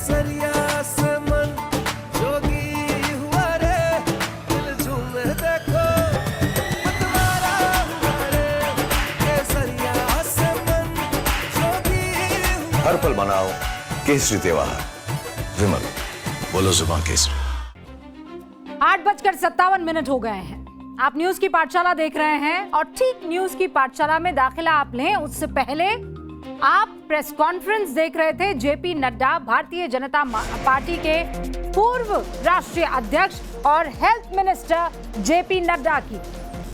केसरिया से मन जोगी हुआ रे, दिल झूमे देखो मतवारा हुआ रे, केसरिया से मन जोगी हुआ। हर पल मनाओ केसरी त्योहार। विमल, बोलो जुबान केसरी। 8:57 हो गए हैं। आप न्यूज की पाठशाला देख रहे हैं और ठीक न्यूज की पाठशाला में दाखिला आप लें उससे पहले आप प्रेस कॉन्फ्रेंस देख रहे थे जेपी नड्डा, भारतीय जनता पार्टी के पूर्व राष्ट्रीय अध्यक्ष और हेल्थ मिनिस्टर जेपी नड्डा की।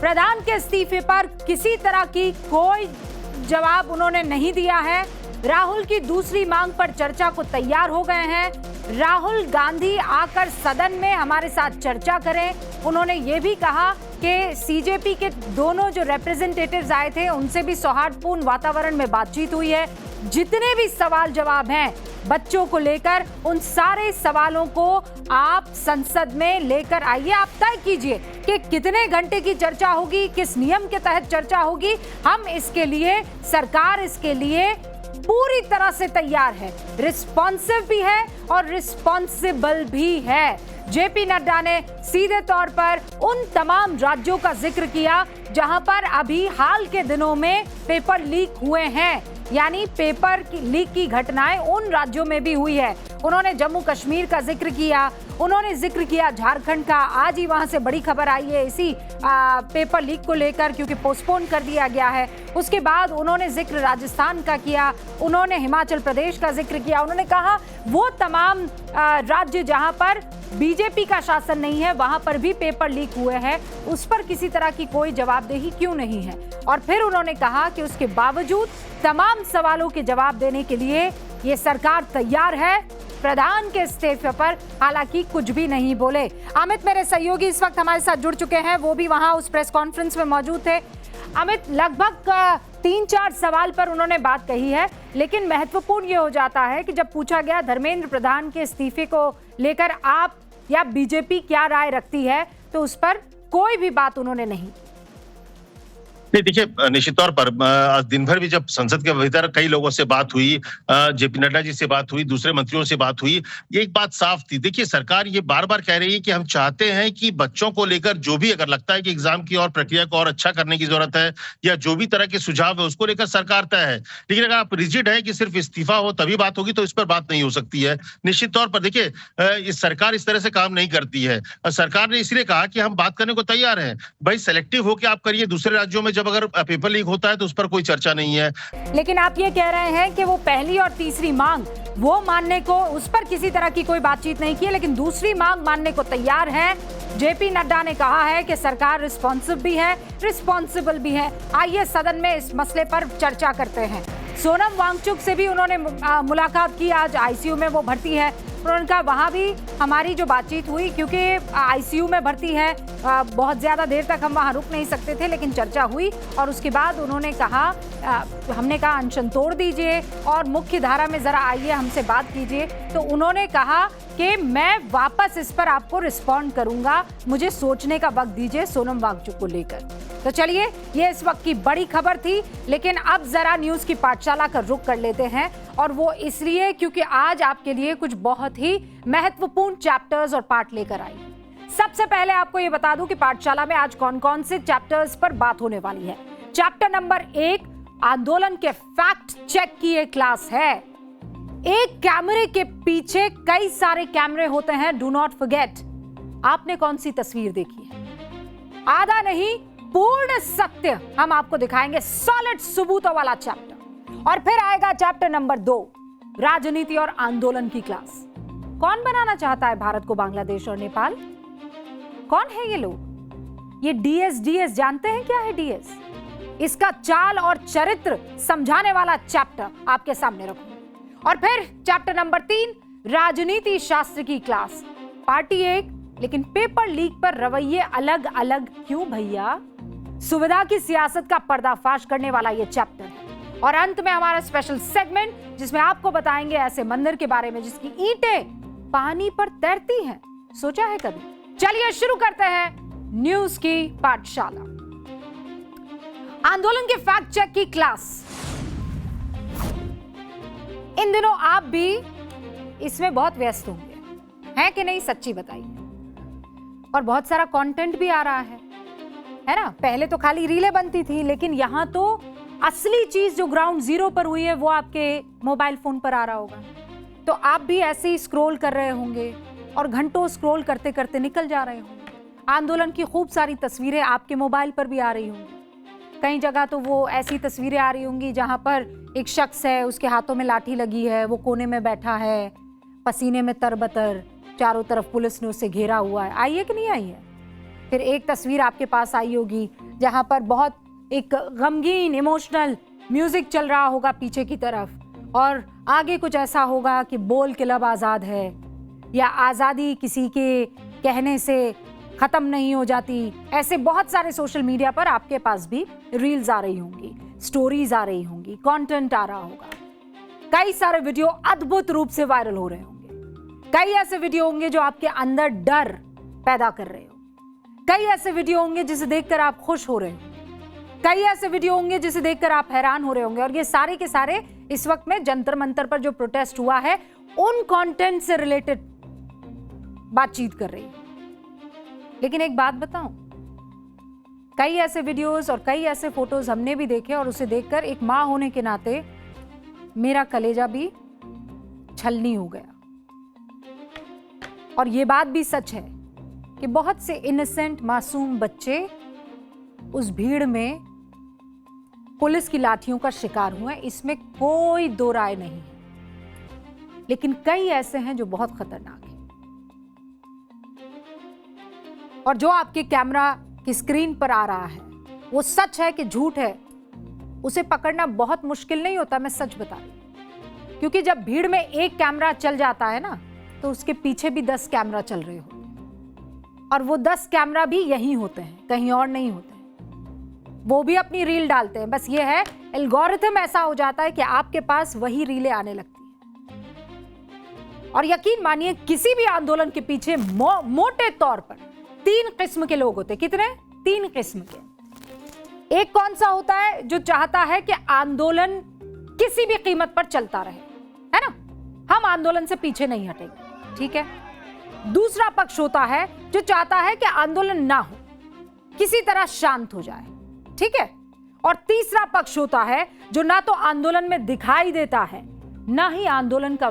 प्रधान के इस्तीफे पर किसी तरह की कोई जवाब उन्होंने नहीं दिया है। राहुल की दूसरी मांग पर चर्चा को तैयार हो गए हैं। राहुल गांधी आकर सदन में हमारे साथ चर्चा करें। उन्होंने ये भी कहा कि सीजेपी के दोनों जो रिप्रेजेंटेटिव्स आए थे उनसे भी सौहार्दपूर्ण वातावरण में बातचीत हुई है। जितने भी सवाल जवाब हैं बच्चों को लेकर, उन सारे सवालों को आप संसद में लेकर आइए। आप तय कीजिए कि कितने घंटे की चर्चा होगी, किस नियम के तहत चर्चा होगी। हम इसके लिए, सरकार इसके लिए पूरी तरह से तैयार है, रिस्पॉन्सिव भी है और रिस्पॉन्सिबल भी है। जेपी नड्डा ने सीधे तौर पर उन तमाम राज्यों का जिक्र किया जहां पर अभी हाल के दिनों में पेपर लीक हुए हैं, यानी पेपर लीक की घटनाएं उन राज्यों में भी हुई है। उन्होंने जम्मू कश्मीर का जिक्र किया, उन्होंने जिक्र किया झारखंड का। आज ही वहां से बड़ी खबर आई है इसी पेपर लीक को लेकर, क्योंकि पोस्टपोन कर दिया गया है। उसके बाद उन्होंने जिक्र राजस्थान का किया, उन्होंने हिमाचल प्रदेश का जिक्र किया। उन्होंने कहा वो तमाम राज्य जहां पर बीजेपी का शासन नहीं है वहां पर भी पेपर लीक हुए हैं, उस पर किसी तरह की कोई जवाबदेही क्यों नहीं है। और फिर उन्होंने कहा कि उसके बावजूद तमाम सवालों के जवाब देने के लिए ये सरकार तैयार है। प्रधान के इस्तीफे पर हालांकि कुछ भी नहीं बोले। अमित मेरे सहयोगी इस वक्त हमारे साथ जुड़ चुके हैं, वो भी वहां उस प्रेस कॉन्फ्रेंस में मौजूद थे। अमित, लगभग 3-4 सवाल पर उन्होंने बात कही है, लेकिन महत्वपूर्ण ये हो जाता है कि जब पूछा गया धर्मेंद्र प्रधान के इस्तीफे को लेकर आप या बीजेपी क्या राय रखती है, तो उस पर कोई भी बात उन्होंने नहीं। नहीं, देखिए निश्चित तौर पर आज दिन भर भी जब संसद के भीतर कई लोगों से बात हुई, जेपी नड्डा जी से बात हुई, दूसरे मंत्रियों से बात हुई, ये एक बात साफ थी। देखिए सरकार ये बार बार कह रही है कि हम चाहते हैं कि बच्चों को लेकर जो भी अगर लगता है कि एग्जाम की और प्रक्रिया को और अच्छा करने की जरूरत है या जो भी तरह के सुझाव है उसको लेकर सरकार तय है। लेकिन अगर आप रिजिड है कि सिर्फ इस्तीफा हो तभी बात होगी तो इस पर बात नहीं हो सकती है। निश्चित तौर पर देखिए सरकार इस तरह से काम नहीं करती है। सरकार ने इसलिए कहा कि हम बात करने को तैयार हैं। भाई सेलेक्टिव होकर आप करिए, दूसरे राज्यों में जब अगर पेपर लीक होता है तो उस पर कोई चर्चा नहीं है। लेकिन आप ये कह रहे हैं कि वो पहली और तीसरी मांग वो मानने को, उस पर किसी तरह की कोई बातचीत नहीं की है, लेकिन दूसरी मांग मानने को तैयार है। जेपी नड्डा ने कहा है कि सरकार रिस्पॉन्सिव भी है, रिस्पॉन्सिबल भी है। आइए सदन में इस मसले पर चर्चा करते हैं। सोनम वांगचुक से भी उन्होंने मुलाकात की, आज आईसीयू में वो भर्ती है। उन्होंने कहा वहाँ भी हमारी जो बातचीत हुई, क्योंकि आईसीयू में भर्ती है, बहुत ज़्यादा देर तक हम वहाँ रुक नहीं सकते थे, लेकिन चर्चा हुई और उसके बाद उन्होंने कहा, हमने कहा अनशन तोड़ दीजिए और मुख्य धारा में ज़रा आइए, हमसे बात कीजिए। तो उन्होंने कहा कि मैं वापस इस पर आपको रिस्पॉन्ड करूंगा, मुझे सोचने का वक्त दीजिए सोनम वांगचुक को लेकर। तो चलिए, ये इस वक्त की बड़ी खबर थी, लेकिन अब जरा न्यूज की पाठशाला का रुख कर लेते हैं, और वो इसलिए क्योंकि आज आपके लिए कुछ बहुत ही महत्वपूर्ण चैप्टर्स और पार्ट लेकर आई। सबसे पहले आपको ये बता दूं कि पाठशाला में आज कौन कौन से चैप्टर्स पर बात होने वाली है। चैप्टर नंबर 1 आंदोलन के फैक्ट चेक की एक क्लास है। एक कैमरे के पीछे कई सारे कैमरे होते हैं, डू नॉट फॉरगेट। आपने कौन सी तस्वीर देखी है? आधा नहीं, पूर्ण सत्य हम आपको दिखाएंगे, सॉलिड सबूतों वाला चैप्टर। और फिर आएगा चैप्टर नंबर 2 राजनीति और आंदोलन की क्लास। कौन बनाना चाहता है भारत को बांग्लादेश और नेपाल? कौन है ये लोग? ये डीएस जानते हैं क्या है डीएस? इसका चाल और चरित्र समझाने वाला चैप्टर आपके सामने रखूं। और फिर चैप्टर नंबर 3 राजनीति शास्त्र की क्लास। पार्टी 1, लेकिन पेपर लीक पर रवैये अलग अलग क्यों भैया? सुविधा की सियासत का पर्दाफाश करने वाला ये चैप्टर है। और अंत में हमारा स्पेशल सेगमेंट, जिसमें आपको बताएंगे ऐसे मंदिर के बारे में जिसकी ईंटें पानी पर तैरती हैं। सोचा है कभी? चलिए शुरू करते हैं न्यूज की पाठशाला। आंदोलन के फैक्ट चेक की क्लास। इन दिनों आप भी इसमें बहुत व्यस्त होंगे, हैं कि नहीं? सच्ची बताइए। और बहुत सारा कंटेंट भी आ रहा है ना? पहले तो खाली रीलें बनती थी, लेकिन यहाँ तो असली चीज जो ग्राउंड जीरो पर हुई है वो आपके मोबाइल फोन पर आ रहा होगा। तो आप भी ऐसे ही स्क्रॉल कर रहे होंगे और घंटों स्क्रॉल करते करते निकल जा रहे होंगे। आंदोलन की खूब सारी तस्वीरें आपके मोबाइल पर भी आ रही होंगी। कई जगह तो वो ऐसी तस्वीरें आ रही होंगी जहां पर एक शख्स है, उसके हाथों में लाठी लगी है, वो कोने में बैठा है, पसीने में तरबतर, चारों तरफ पुलिस ने उसे घेरा हुआ है। आई है कि नहीं आई है? फिर एक तस्वीर आपके पास आई होगी जहां पर बहुत एक गमगीन इमोशनल म्यूजिक चल रहा होगा पीछे की तरफ, और आगे कुछ ऐसा होगा कि बोल के लब आज़ाद है, या आज़ादी किसी के कहने से खत्म नहीं हो जाती। ऐसे बहुत सारे सोशल मीडिया पर आपके पास भी रील्स आ रही होंगी, स्टोरीज आ रही होंगी, कंटेंट आ रहा होगा। कई सारे वीडियो अद्भुत रूप से वायरल हो रहे होंगे। कई ऐसे वीडियो होंगे जो आपके अंदर डर पैदा कर रहे हो। कई ऐसे वीडियो होंगे जिसे देखकर आप खुश हो रहे हो। कई ऐसे वीडियो होंगे जिसे देखकर आप हैरान हो रहे होंगे। और ये सारे के सारे इस वक्त में जंतर मंतर पर जो प्रोटेस्ट हुआ है उन कंटेंट से रिलेटेड बातचीत कर रही है। लेकिन एक बात बताऊं, कई ऐसे वीडियोस और कई ऐसे फोटोज हमने भी देखे और उसे देखकर एक मां होने के नाते मेरा कलेजा भी छलनी हो गया। और ये बात भी सच है कि बहुत से इनोसेंट मासूम बच्चे उस भीड़ में पुलिस की लाठियों का शिकार हुए, इसमें कोई दो राय नहीं है। लेकिन कई ऐसे हैं जो बहुत खतरनाक हैं, और जो आपके कैमरा की स्क्रीन पर आ रहा है वो सच है कि झूठ है, उसे पकड़ना बहुत मुश्किल नहीं होता। मैं सच बता रही हूं, क्योंकि जब भीड़ में एक कैमरा चल जाता है ना, तो उसके पीछे भी 10 कैमरा चल रहे होते हैं, और वो 10 कैमरा भी यहीं होते हैं, कहीं और नहीं होते हैं। वो भी अपनी रील डालते हैं। बस ये है, एल्गोरिथम ऐसा हो जाता है कि आपके पास वही रीलें आने लगती हैं। और यकीन मानिए, किसी भी आंदोलन के पीछे मोटे तौर पर 3 किस्म के लोग होते हैं। कितने? 3 किस्म के। एक कौन सा होता है? जो चाहता है कि आंदोलन किसी भी कीमत पर चलता रहे, है ना, हम आंदोलन से पीछे नहीं हटेंगे, ठीक है। दूसरा पक्ष होता है जो चाहता है कि आंदोलन ना हो, किसी तरह शांत हो जाए, ठीक है। और तीसरा पक्ष होता है जो ना तो आंदोलन में दिखाई देता है, ना ही आंदोलन का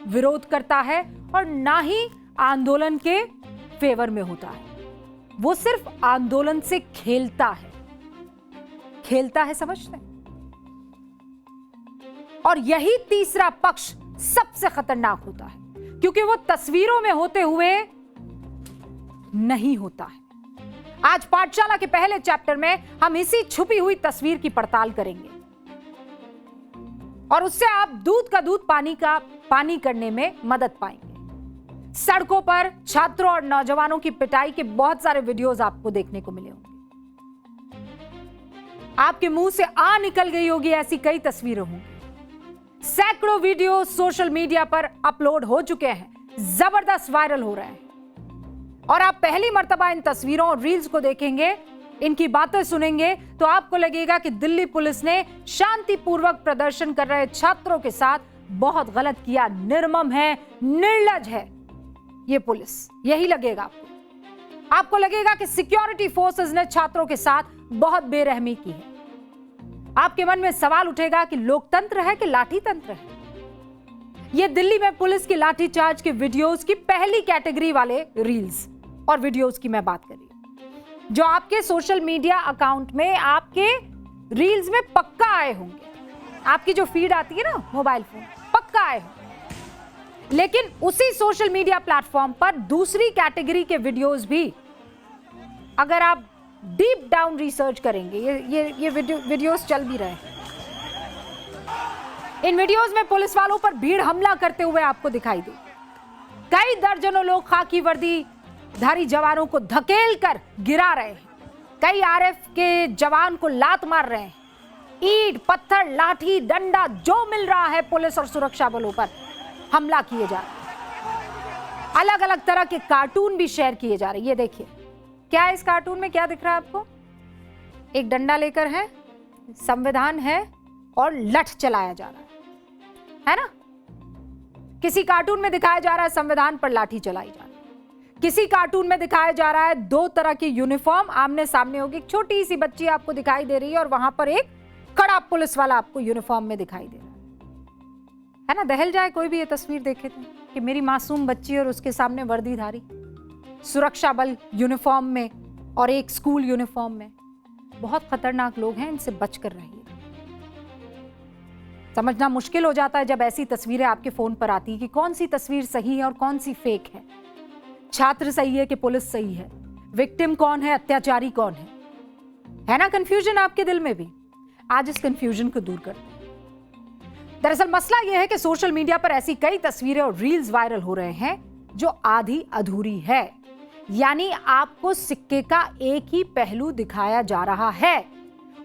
विरोध करता है, और ना ही आंदोलन के फेवर में होता है। वो सिर्फ आंदोलन से खेलता है, समझते हैं। और यही तीसरा पक्ष सबसे खतरनाक होता है, क्योंकि वो तस्वीरों में होते हुए नहीं होता है। आज पाठशाला के पहले चैप्टर में हम इसी छुपी हुई तस्वीर की पड़ताल करेंगे, और उससे आप दूध का दूध पानी का पानी करने में मदद पाएंगे। सड़कों पर छात्रों और नौजवानों की पिटाई के बहुत सारे वीडियोस आपको देखने को मिले होंगे। आपके मुंह से आ निकल गई होगी ऐसी कई तस्वीरें होंगी। सैकड़ों वीडियो सोशल मीडिया पर अपलोड हो चुके हैं, जबरदस्त वायरल हो रहे हैं, और आप पहली मर्तबा इन तस्वीरों और रील्स को देखेंगे, इनकी बातें सुनेंगे, तो आपको लगेगा कि दिल्ली पुलिस ने शांतिपूर्वक प्रदर्शन कर रहे छात्रों के साथ बहुत गलत किया, निर्मम है, निर्लज है ये पुलिस। यही लगेगा आपको लगेगा कि सिक्योरिटी फोर्सेस ने छात्रों के साथ बहुत बेरहमी की है। आपके मन में सवाल उठेगा कि लोकतंत्र है कि लाठी तंत्र है। ये दिल्ली में पुलिस की लाठीचार्ज के वीडियोस की पहली कैटेगरी वाले रील्स और वीडियोस की मैं बात कर रही हूं, जो आपके सोशल मीडिया अकाउंट में, आपके रील्स में पक्का आए होंगे। आपकी जो फीड आती है ना मोबाइल फोन, पक्का आए होंगे। लेकिन उसी सोशल मीडिया प्लेटफॉर्म पर दूसरी कैटेगरी के वीडियोस भी, अगर आप डीप डाउन रिसर्च करेंगे, ये वीडियोस चल भी रहे हैं। इन वीडियोस में पुलिस वालों पर भीड़ हमला करते हुए आपको दिखाई दे। कई दर्जनों लोग खाकी वर्दी धारी जवानों को धकेल कर गिरा रहे हैं। कई आरएफ के जवान को लात मार रहे हैं। ईंट, पत्थर, लाठी, डंडा, जो मिल रहा है पुलिस और सुरक्षा बलों पर हमला किए जा रहे हैं। अलग अलग तरह के कार्टून भी शेयर किए जा रहे हैं। ये देखिए, क्या है इस कार्टून में, क्या दिख रहा है आपको? एक डंडा लेकर है, संविधान है, और लठ चलाया जा रहा है ना। किसी कार्टून में दिखाया जा रहा है संविधान पर लाठी चलाई जा रही है, किसी कार्टून में दिखाया जा रहा है दो तरह की यूनिफॉर्म आमने सामने होगी, एक छोटी सी बच्ची आपको दिखाई दे रही है और वहां पर एक कड़ा पुलिस वाला आपको यूनिफॉर्म में दिखाई दे रहा है ना। दहल जाए कोई भी ये तस्वीर देखे थे कि मेरी मासूम बच्ची और उसके सामने वर्दीधारी सुरक्षा बल यूनिफॉर्म में और एक स्कूल यूनिफॉर्म में। बहुत खतरनाक लोग हैं, इनसे बचकर रहिए। समझना मुश्किल हो जाता है जब ऐसी तस्वीरें आपके फोन पर आती है कि कौन सी तस्वीर सही है और कौन सी फेक है। छात्र सही है कि पुलिस सही है, विक्टिम कौन है, अत्याचारी कौन है ना कंफ्यूजन आपके दिल में भी। आज इस कंफ्यूजन को दूर करते हैं। दरअसल मसला यह है कि सोशल मीडिया पर ऐसी कई तस्वीरें और रील्स वायरल हो रहे हैं जो आधी अधूरी है, यानी आपको सिक्के का एक ही पहलू दिखाया जा रहा है,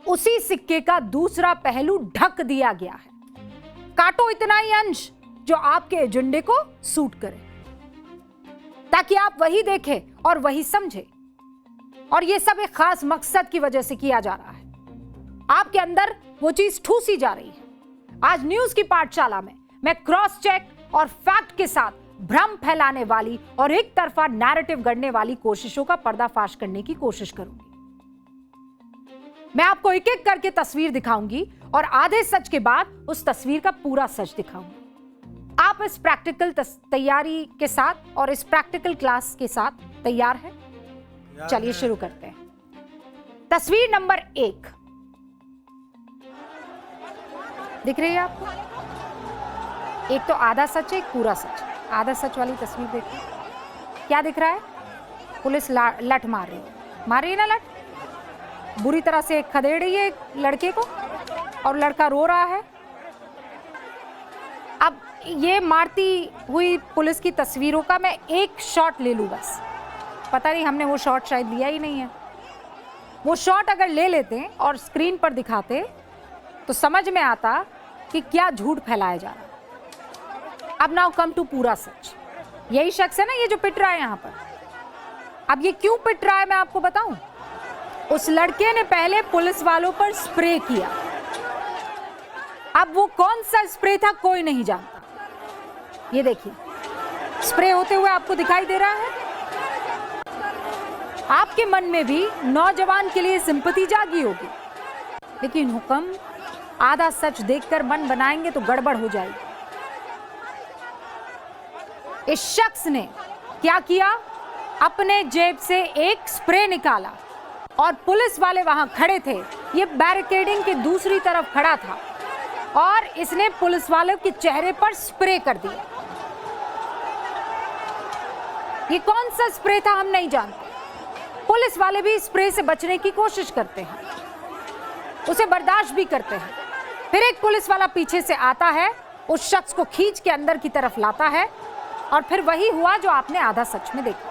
उसी सिक्के का दूसरा पहलू ढक दिया गया है। काटो इतना ही अंश जो आपके एजेंडे को सूट करे, ताकि आप वही देखें और वही समझें। और यह सब एक खास मकसद की वजह से किया जा रहा है। आपके अंदर वो चीज ठूसी जा रही है। आज न्यूज की पाठशाला में मैं क्रॉस चेक और फैक्ट के साथ भ्रम फैलाने वाली और एक तरफा नैरेटिव गढ़ने वाली कोशिशों का पर्दाफाश करने की कोशिश करूंगी। मैं आपको एक एक करके तस्वीर दिखाऊंगी और आधे सच के बाद उस तस्वीर का पूरा सच दिखाऊंगी। आप इस प्रैक्टिकल तैयारी के साथ और इस प्रैक्टिकल क्लास के साथ तैयार हैं? चलिए शुरू करते हैं। तस्वीर नंबर 1 दिख रही है आपको? एक तो आधा सच है, एक पूरा सच। आधा सच वाली तस्वीर देखिए, क्या दिख रहा है? पुलिस लठ मार रही है ना, लठ बुरी तरह से खदेड़ रही है एक लड़के को और लड़का रो रहा है। अब ये मारती हुई पुलिस की तस्वीरों का मैं एक शॉट ले लूं बस। पता नहीं हमने वो शॉट शायद लिया ही नहीं है। वो शॉट अगर ले लेते और स्क्रीन पर दिखाते तो समझ में आता कि क्या झूठ फैलाया जा रहा है। अब नाउ कम टू पूरा सच। यही शख्स है ना ये जो पिट रहा है यहां पर। अब ये क्यों पिट रहा है मैं आपको बताऊं। उस लड़के ने पहले पुलिस वालों पर स्प्रे किया। अब वो कौन सा स्प्रे था कोई नहीं जानता। ये देखिए स्प्रे होते हुए आपको दिखाई दे रहा है। आपके मन में भी नौजवान के लिए सिंपैथी जागी होगी, लेकिन हुक्म आधा सच देखकर मन बनाएंगे तो गड़बड़ हो जाएगी। इस शख्स ने क्या किया, अपने जेब से एक स्प्रे निकाला और पुलिस वाले वहां खड़े थे। ये बैरिकेडिंग की दूसरी तरफ खड़ा था और इसने पुलिस वालों के चेहरे पर स्प्रे कर दिया। ये कौन सा स्प्रे था हम नहीं जानते। पुलिस वाले भी स्प्रे से बचने की कोशिश करते हैं, उसे बर्दाश्त भी करते हैं। फिर एक पुलिस वाला पीछे से आता है, उस शख्स को खींच के अंदर की तरफ लाता है और फिर वही हुआ जो आपने आधा सच में देखा।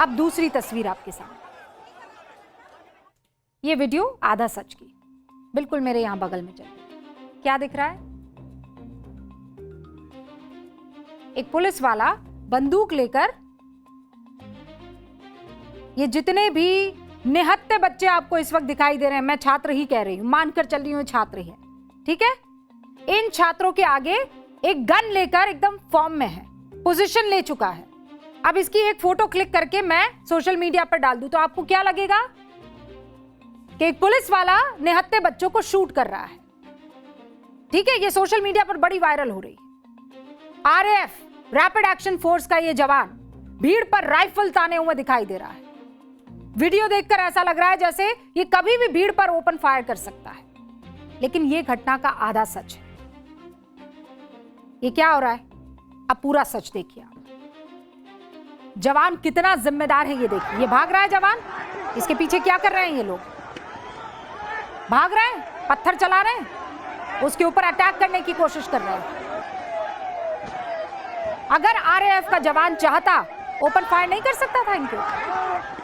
अब दूसरी तस्वीर आपके सामने। ये वीडियो आधा सच की बिल्कुल मेरे यहां बगल में चल रही है। क्या दिख रहा है? एक पुलिस वाला बंदूक लेकर, ये जितने भी निहत्थे बच्चे आपको इस वक्त दिखाई दे रहे हैं, मैं छात्र ही कह रही हूं, मानकर चल रही हूं छात्र ही है, ठीक है। इन छात्रों के आगे एक गन लेकर एकदम फॉर्म में है, पोजीशन ले चुका है। अब इसकी एक फोटो क्लिक करके मैं सोशल मीडिया पर डाल दूं तो आपको क्या लगेगा कि एक पुलिस वाला निहत्थे बच्चों को शूट कर रहा है, ठीक है। ये सोशल मीडिया पर बड़ी वायरल हो रही है। आरएएफ रैपिड एक्शन फोर्स का ये जवान भीड़ पर राइफल ताने हुए दिखाई दे रहा है। वीडियो देखकर ऐसा लग रहा है जैसे ये कभी भी भीड़ पर ओपन फायर कर सकता है, लेकिन ये घटना का आधा सच है। ये क्या हो रहा है, अब पूरा सच देखिए आप। जवान कितना जिम्मेदार है ये देखिए। ये भाग रहा है जवान, इसके पीछे क्या कर रहे हैं ये लोग? भाग रहे हैं, पत्थर चला रहे हैं, उसके ऊपर अटैक करने की कोशिश कर रहे हैं। अगर आरएएफ का जवान चाहता ओपन फायर नहीं कर सकता था इनके ऊपर।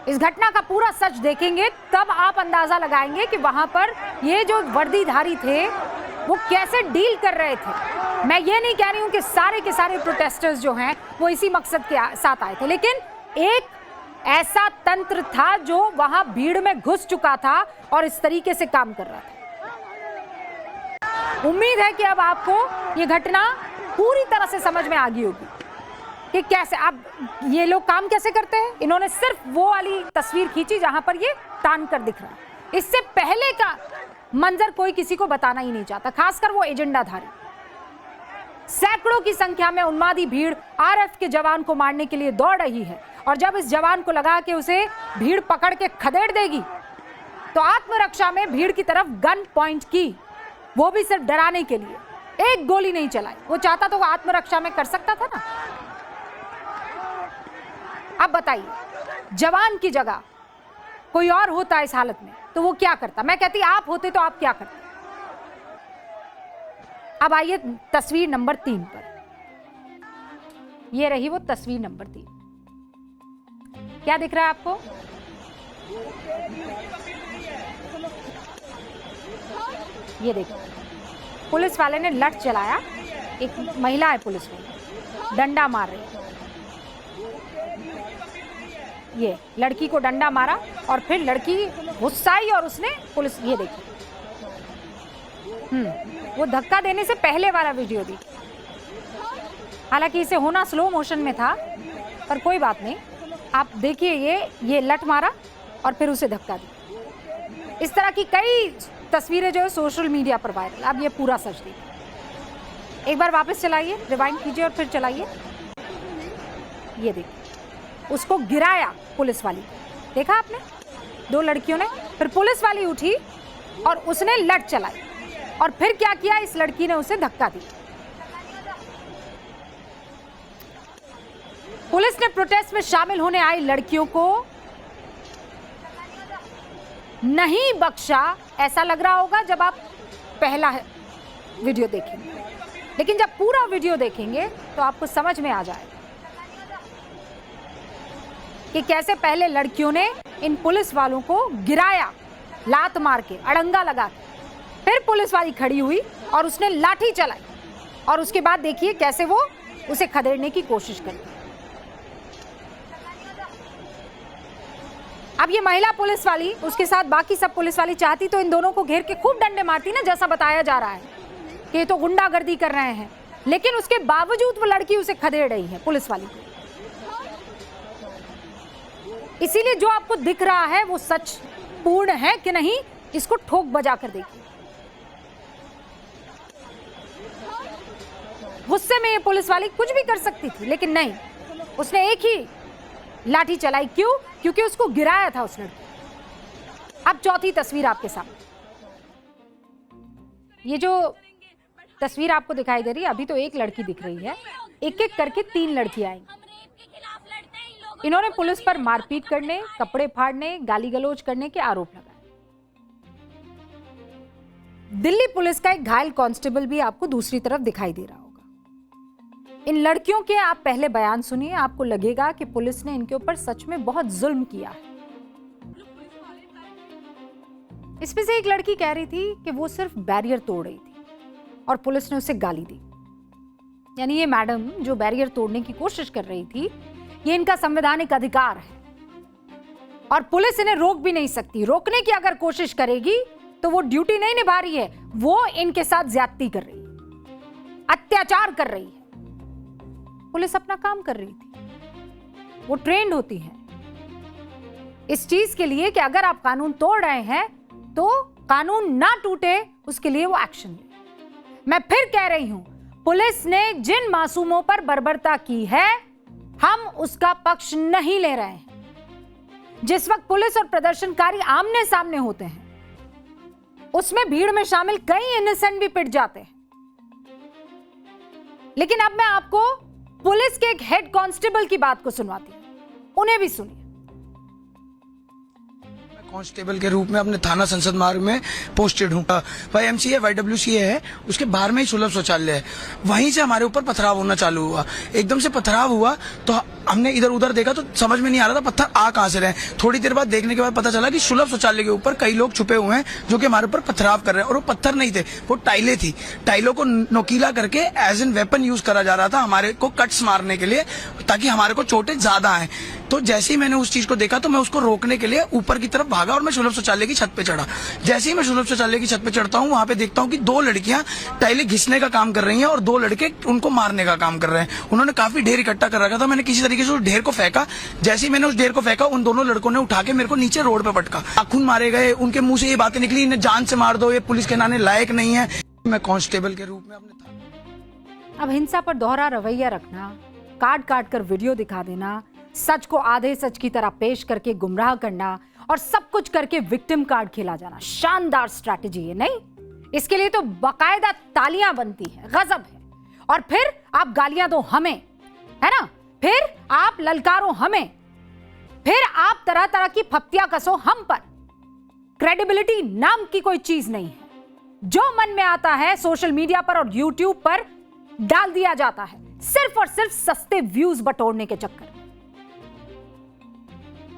इस घटना का पूरा सच देखेंगे तब आप अंदाजा लगाएंगे कि वहां पर ये जो वर्दीधारी थे वो कैसे डील कर रहे थे। मैं ये नहीं कह रही हूं कि सारे के सारे प्रोटेस्टर्स जो हैं वो इसी मकसद के साथ आए थे, लेकिन एक ऐसा तंत्र था जो वहां भीड़ में घुस चुका था और इस तरीके से काम कर रहा था। उम्मीद है कि अब आपको ये घटना पूरी तरह से समझ में आ गई होगी कि कैसे अब ये लोग काम कैसे करते हैं। इन्होंने सिर्फ वो वाली तस्वीर खींची जहां पर ये तान कर दिख रहा है। इससे पहले का मंजर कोई किसी को बताना ही नहीं चाहता, खासकर वो एजेंडाधारी। सैकड़ों की संख्या में उन्मादी भीड़ आरएफ के जवान को मारने के लिए दौड़ रही है, और जब इस जवान को लगा कि उसे भीड़ पकड़ के खदेड़ देगी, तो आत्मरक्षा में भीड़ की तरफ गन पॉइंट की, वो भी सिर्फ डराने के लिए। एक गोली नहीं चलाई। वो चाहता तो वो आत्मरक्षा में कर सकता था ना। अब बताइए, जवान की जगह कोई और होता इस हालत में तो वो क्या करता? मैं कहती आप होते तो आप क्या करते? अब आइए तस्वीर नंबर 3 पर। ये रही वो तस्वीर नंबर 3। क्या दिख रहा है आपको? ये देखो, पुलिस वाले ने लठ चलाया। एक महिला है पुलिस वाली, डंडा मार रही है। ये लड़की को डंडा मारा और फिर लड़की गुस्साई और उसने पुलिस, ये देखिए, वो धक्का देने से पहले वाला वीडियो दी। हालांकि इसे होना स्लो मोशन में था, पर कोई बात नहीं। आप देखिए, ये लठ मारा और फिर उसे धक्का दी। इस तरह की कई तस्वीरें जो है सोशल मीडिया पर वायरल। अब ये पूरा सच देखिए। एक बार वापस चलाइए, रिवाइंड कीजिए और फिर चलाइए। ये देखिए, उसको गिराया पुलिस वाली, देखा आपने? 2 लड़कियों ने, फिर पुलिस वाली उठी और उसने लठ चलाई, और फिर क्या किया, इस लड़की ने उसे धक्का दिया। पुलिस ने प्रोटेस्ट में शामिल होने आई लड़कियों को नहीं बख्शा। ऐसा लग रहा होगा जब आप पहला वीडियो देखेंगे, लेकिन जब पूरा वीडियो देखेंगे तो आपको समझ में आ जाएगा कि कैसे पहले लड़कियों ने इन पुलिस वालों को गिराया, लात मार के, अड़ंगा लगा के। फिर पुलिस वाली खड़ी हुई और उसने लाठी चलाई, और उसके बाद देखिए कैसे वो उसे खदेड़ने की कोशिश करती। अब ये महिला पुलिस वाली, उसके साथ बाकी सब पुलिस वाली चाहती तो इन दोनों को घेर के खूब डंडे मारती ना, जैसा बताया जा रहा है कि ये तो गुंडागर्दी कर रहे हैं। लेकिन उसके बावजूद वो लड़की उसे खदेड़ रही है, पुलिस वाली को। इसीलिए जो आपको दिख रहा है वो सच पूर्ण है कि नहीं, इसको ठोक बजा कर देखिए। गुस्से में ये पुलिस वाली कुछ भी कर सकती थी, लेकिन नहीं, उसने एक ही लाठी चलाई। क्यों? क्योंकि उसको गिराया था उस लड़की। अब चौथी तस्वीर आपके सामने। ये जो तस्वीर आपको दिखाई दे रही है, अभी तो एक लड़की दिख रही है, एक एक करके 3 लड़कियां आई। इन्होंने पुलिस पर मारपीट करने, कपड़े फाड़ने, गाली गलौज करने के आरोप लगाए। दिल्ली पुलिस का एक घायल कांस्टेबल भी आपको दूसरी तरफ दिखाई दे रहा होगा। इन लड़कियों के आप पहले बयान सुनिए, आपको लगेगा कि पुलिस ने इनके ऊपर सच में बहुत जुल्म किया है। इसमें से एक लड़की कह रही थी कि वो सिर्फ बैरियर तोड़ रही थी और पुलिस ने उसे गाली दी। यानी ये मैडम जो बैरियर तोड़ने की कोशिश कर रही थी, ये इनका संवैधानिक अधिकार है और पुलिस इन्हें रोक भी नहीं सकती। रोकने की अगर कोशिश करेगी तो वो ड्यूटी नहीं निभा रही है, वो इनके साथ ज्यादती कर रही है, अत्याचार कर रही है। पुलिस अपना काम कर रही थी, वो ट्रेंड होती है इस चीज के लिए कि अगर आप कानून तोड़ रहे हैं तो कानून ना टूटे, उसके लिए वो एक्शन ले। मैं फिर कह रही हूं, पुलिस ने जिन मासूमों पर बर्बरता की है, हम उसका पक्ष नहीं ले रहे हैं। जिस वक्त पुलिस और प्रदर्शनकारी आमने सामने होते हैं, उसमें भीड़ में शामिल कई इनोसेंट भी पिट जाते हैं। लेकिन अब मैं आपको पुलिस के एक हेड कांस्टेबल की बात को सुनवाती हूं, उन्हें भी सुनिए। कांस्टेबल के रूप में अपने थाना संसद मार्ग में पोस्टेड हूँ। YMCA YWCA है, उसके बाहर में ही सुलभ शौचालय है। वहीं से हमारे ऊपर पथराव होना चालू हुआ। एकदम से पथराव हुआ तो हमने इधर उधर देखा तो समझ में नहीं आ रहा था पत्थर आ कहां से रहे हैं। थोड़ी देर बाद देखने के बाद पता चला कि सुलभ शौचालय के ऊपर कई लोग छुपे हुए हैं जो कि हमारे ऊपर पथराव कर रहे हैं, और वो पत्थर नहीं थे, वो टाइलें थी। टाइलों को नोकीला करके एज एन वेपन यूज करा जा रहा था हमारे को कट्स मारने के लिए, ताकि हमारे को चोटें ज्यादा आए। तो जैसे ही मैंने उस चीज को देखा तो मैं उसको रोकने के लिए ऊपर की तरफ भागा और मैं सुलभ शौचालय की छत पे चढ़ा। जैसे ही मैं सुलभ शौचालय की छत पे चढ़ता हूँ, वहां पे देखता हूँ कि 2 लड़कियां टाइलें घिसने का काम कर रही हैं और 2 लड़के उनको मारने का काम कर रहे हैं। उन्होंने काफी ढेर इकट्ठा कर रखा था। मैंने किसी तरीके से उस ढेर को फेंका। जैसे ही मैंने उस ढेर को फेंका, उन दोनों लड़कों ने उठा के मेरे को नीचे रोड पे पटका। नाखून मारे गए, उनके मुंह से ये बातें निकली, इन्हें जान से मार दो, ये पुलिस के नाने लायक नहीं है। मैं कांस्टेबल के रूप में अपने अब हिंसा पर दोहरा रवैया रखना, काट काट कर वीडियो दिखा देना, सच को आधे सच की तरह पेश करके गुमराह करना और सब कुछ करके विक्टिम कार्ड खेला जाना, शानदार स्ट्रैटेजी है नहीं? इसके लिए तो बाकायदा तालियां बनती है, गजब है। और फिर आप गालियां दो हमें, है ना? फिर आप ललकारो हमें, फिर आप तरह तरह की फप्तियां कसो हम पर। क्रेडिबिलिटी नाम की कोई चीज नहीं है। जो मन में आता है सोशल मीडिया पर और यूट्यूब पर डाल दिया जाता है, सिर्फ और सिर्फ सस्ते व्यूज बटोरने के चक्कर में।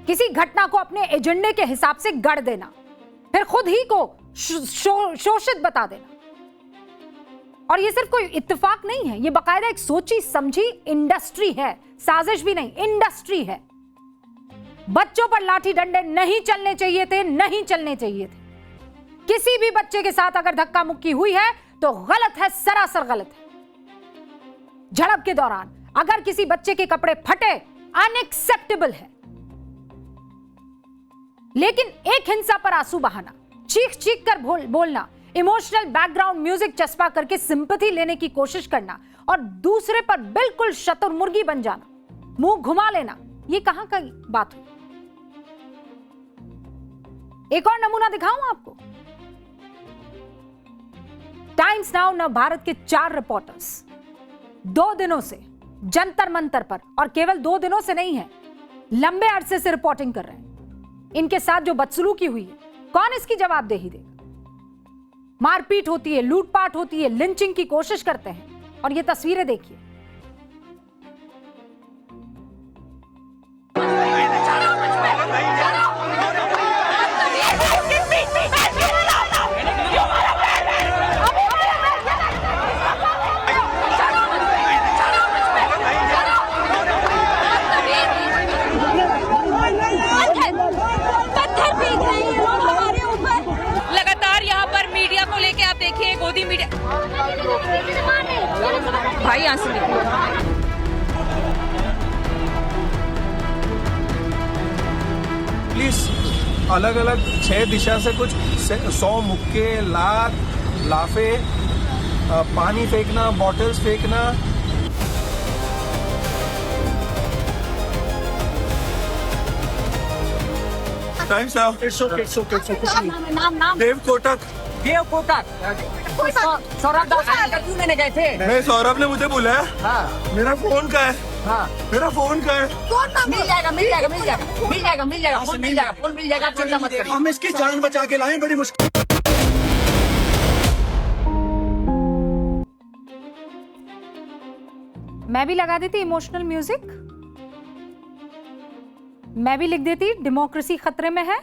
किसी घटना को अपने एजेंडे के हिसाब से गढ़ देना, फिर खुद ही को शोषित बता देना। और ये सिर्फ कोई इत्तेफाक नहीं है, ये बाकायदा एक सोची समझी इंडस्ट्री है, साजिश भी नहीं, इंडस्ट्री है। बच्चों पर लाठी डंडे नहीं चलने चाहिए थे, नहीं चलने चाहिए थे। किसी भी बच्चे के साथ अगर धक्का मुक्की हुई है तो गलत है, सरासर गलत है। झड़प के दौरान अगर किसी बच्चे के कपड़े फटे, अनएक्सेप्टेबल है। लेकिन एक हिंसा पर आंसू बहाना, चीख चीख कर बोलना, इमोशनल बैकग्राउंड म्यूजिक चस्पा करके सिंपैथी लेने की कोशिश करना और दूसरे पर बिल्कुल शतुरमुर्गी बन जाना, मुंह घुमा लेना, ये कहां का बात हुई? एक और नमूना दिखाऊं आपको। टाइम्स नाउ नव भारत के 4 रिपोर्टर्स 2 दिनों से जंतर मंतर पर, और केवल 2 दिनों से नहीं है, लंबे अरसे से रिपोर्टिंग कर रहे हैं। इनके साथ जो बदसलूकी हुई है, कौन इसकी जवाबदेही देगा? मारपीट होती है, लूटपाट होती है, लिंचिंग की कोशिश करते हैं, और ये तस्वीरें देखिए। भाई यहाँ से पुलिस अलग अलग 6 दिशा से कुछ 100 मुक्के, लात, लाफे, पानी फेंकना, बॉटल्स फेंकना। Times Now. It's okay. Dev Kotak. Saurabh Das interview लेने गए थे। नहीं, सौरभ ने मुझे बुलाया। हाँ। मेरा फोन का है। हाँ। मेरा फोन का है। मिल जाएगा, मिल जाएगा, मिल जाएगा, मिल जाएगा, मिल जाएगा, फोन मिल जाएगा, फोन मिल जाएगा, चिंता मत करिए। हम इसकी जान बचा के लाए, बड़ी मुश्किल। मैं भी लगा देती इमोशनल म्यूजिक, मैं भी लिख देती डेमोक्रेसी खतरे में है,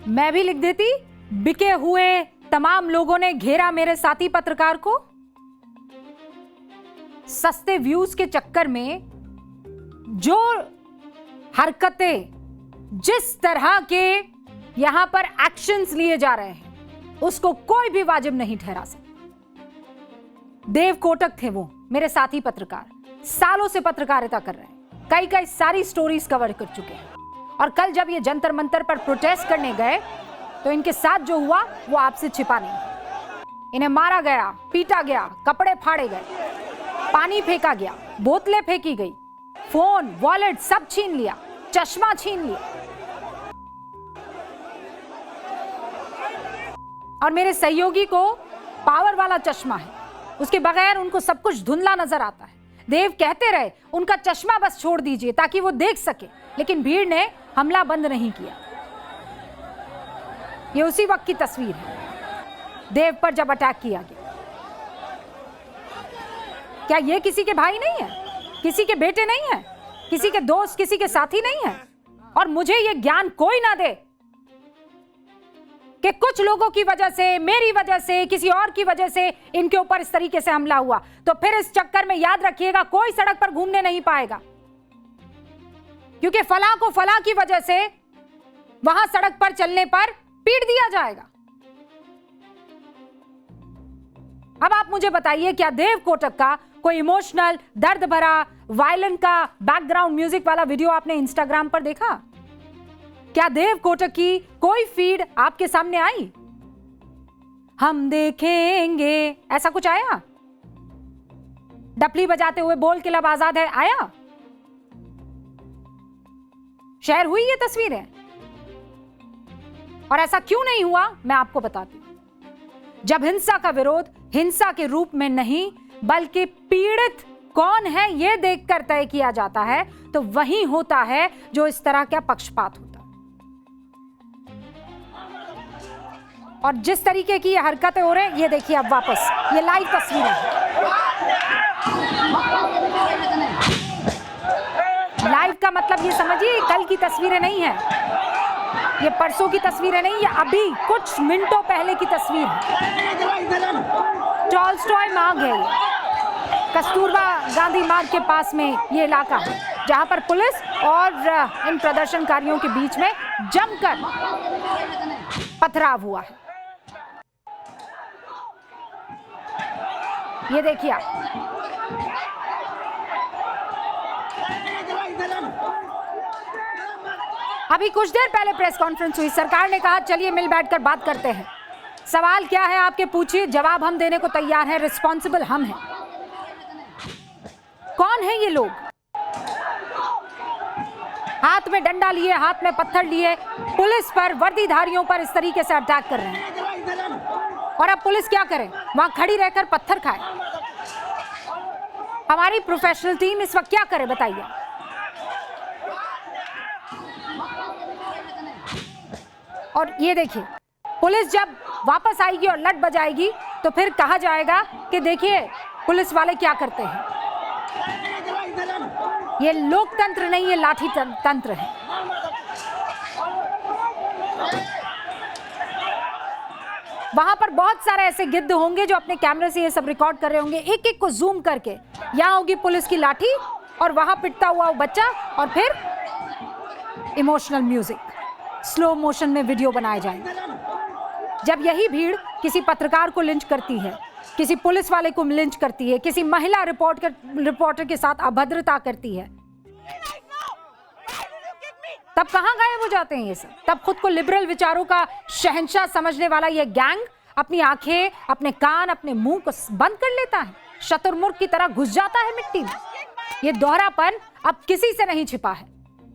मैं भी लिख देती बिके हुए तमाम लोगों ने घेरा मेरे साथी पत्रकार को। सस्ते व्यूज के चक्कर में जो हरकतें, जिस तरह के यहां पर एक्शंस लिए जा रहे हैं, उसको कोई भी वाजिब नहीं ठहरा सकता। देव कोटक थे वो, मेरे साथी पत्रकार, सालों से पत्रकारिता कर रहे हैं, कई सारी स्टोरीज कवर कर चुके हैं। और कल जब ये जंतर मंतर पर प्रोटेस्ट करने गए तो इनके साथ जो हुआ वो आपसे छिपा नहीं। इन्हें मारा गया, पीटा गया, कपड़े फाड़े गए, पानी फेंका गया, बोतलें फेंकी गई, फोन, वॉलेट सब छीन लिया, चश्मा छीन लिया। और मेरे सहयोगी को पावर वाला चश्मा है, उसके बगैर उनको सब कुछ धुंधला नजर आता है। देव कहते रहे उनका चश्मा बस छोड़ दीजिए ताकि वो देख सके, लेकिन भीड़ ने हमला बंद नहीं किया। ये उसी वक्त की तस्वीर है, देव पर जब अटैक किया गया। क्या ये किसी के भाई नहीं है? किसी के बेटे नहीं हैं, किसी के दोस्त, किसी के साथी नहीं हैं। और मुझे ये ज्ञान कोई ना दे कि कुछ लोगों की वजह से, मेरी वजह से, किसी और की वजह से इनके ऊपर इस तरीके से हमला हुआ। तो फिर इस चक्कर में याद रखिएगा, कोई सड़क पर घूमने नहीं पाएगा, क्योंकि फलां को फलां की वजह से वहां सड़क पर चलने पर पीट दिया जाएगा। अब आप मुझे बताइए, क्या देव कोटक का कोई इमोशनल, दर्द भरा, वायलेंट का बैकग्राउंड म्यूजिक वाला वीडियो आपने इंस्टाग्राम पर देखा? क्या देव कोटक की कोई फीड आपके सामने आई? हम देखेंगे ऐसा कुछ आया? डपली बजाते हुए बोल के लब आजाद है आया? शेयर हुई ये तस्वीरें? और ऐसा क्यों नहीं हुआ, मैं आपको बताती हूं। जब हिंसा का विरोध हिंसा के रूप में नहीं, बल्कि पीड़ित कौन है यह देखकर तय किया जाता है, तो वही होता है जो इस तरह का पक्षपात होता है। और जिस तरीके की ये हरकतें हो रही हैं, ये देखिए अब वापस ये लाइव तस्वीरें हैं। लाइव का मतलब ये समझिए, कल की तस्वीरें नहीं है, ये परसों की तस्वीरें नहीं, ये अभी कुछ मिनटों पहले की तस्वीर है। टॉलस्टॉय मार्ग है ये, कस्तूरबा गांधी मार्ग के पास में ये इलाका है, जहां पर पुलिस और इन प्रदर्शनकारियों के बीच में जमकर पथराव हुआ है। ये देखिए आप, अभी कुछ देर पहले प्रेस कॉन्फ्रेंस हुई, सरकार ने कहा चलिए मिल बैठकर बात करते हैं। सवाल क्या है आपके पूछिए, जवाब हम देने को तैयार हैं, रिस्पॉन्सिबल हम हैं। कौन है ये लोग? हाथ में डंडा लिए, हाथ में पत्थर लिए, पुलिस पर, वर्दीधारियों पर इस तरीके से अटैक कर रहे हैं। और अब पुलिस क्या करे? वहां खड़ी रहकर पत्थर खाए? हमारी प्रोफेशनल टीम इस वक्त क्या करे बताइए? और ये देखिए, पुलिस जब वापस आएगी और लट बजाएगी तो फिर कहा जाएगा कि देखिए पुलिस वाले क्या करते हैं। ये लोकतंत्र नहीं, ये लाठी तंत्र है। वहां पर बहुत सारे ऐसे गिद्ध होंगे जो अपने कैमरे से ये सब रिकॉर्ड कर रहे होंगे, एक एक को जूम करके। यहां होगी पुलिस की लाठी और वहां पिटता हुआ वो बच्चा, और फिर इमोशनल म्यूजिक, स्लो मोशन में वीडियो बनाए जाएंगे। जब यही भीड़ किसी पत्रकार को लिंच करती है, किसी पुलिस वाले को लिंच करती है, किसी महिला रिपोर्टर के साथ अभद्रता करती है, तब कहां गायब हो जाते हैं ये सब? तब खुद को लिबरल विचारों का शहंशाह समझने वाला ये गैंग अपनी आंखें, अपने कान, अपने मुंह को बंद कर लेता है, शतुरमुर्ग की तरह घुस जाता है मिट्टी में। ये दोहरापन अब किसी से नहीं छिपा है।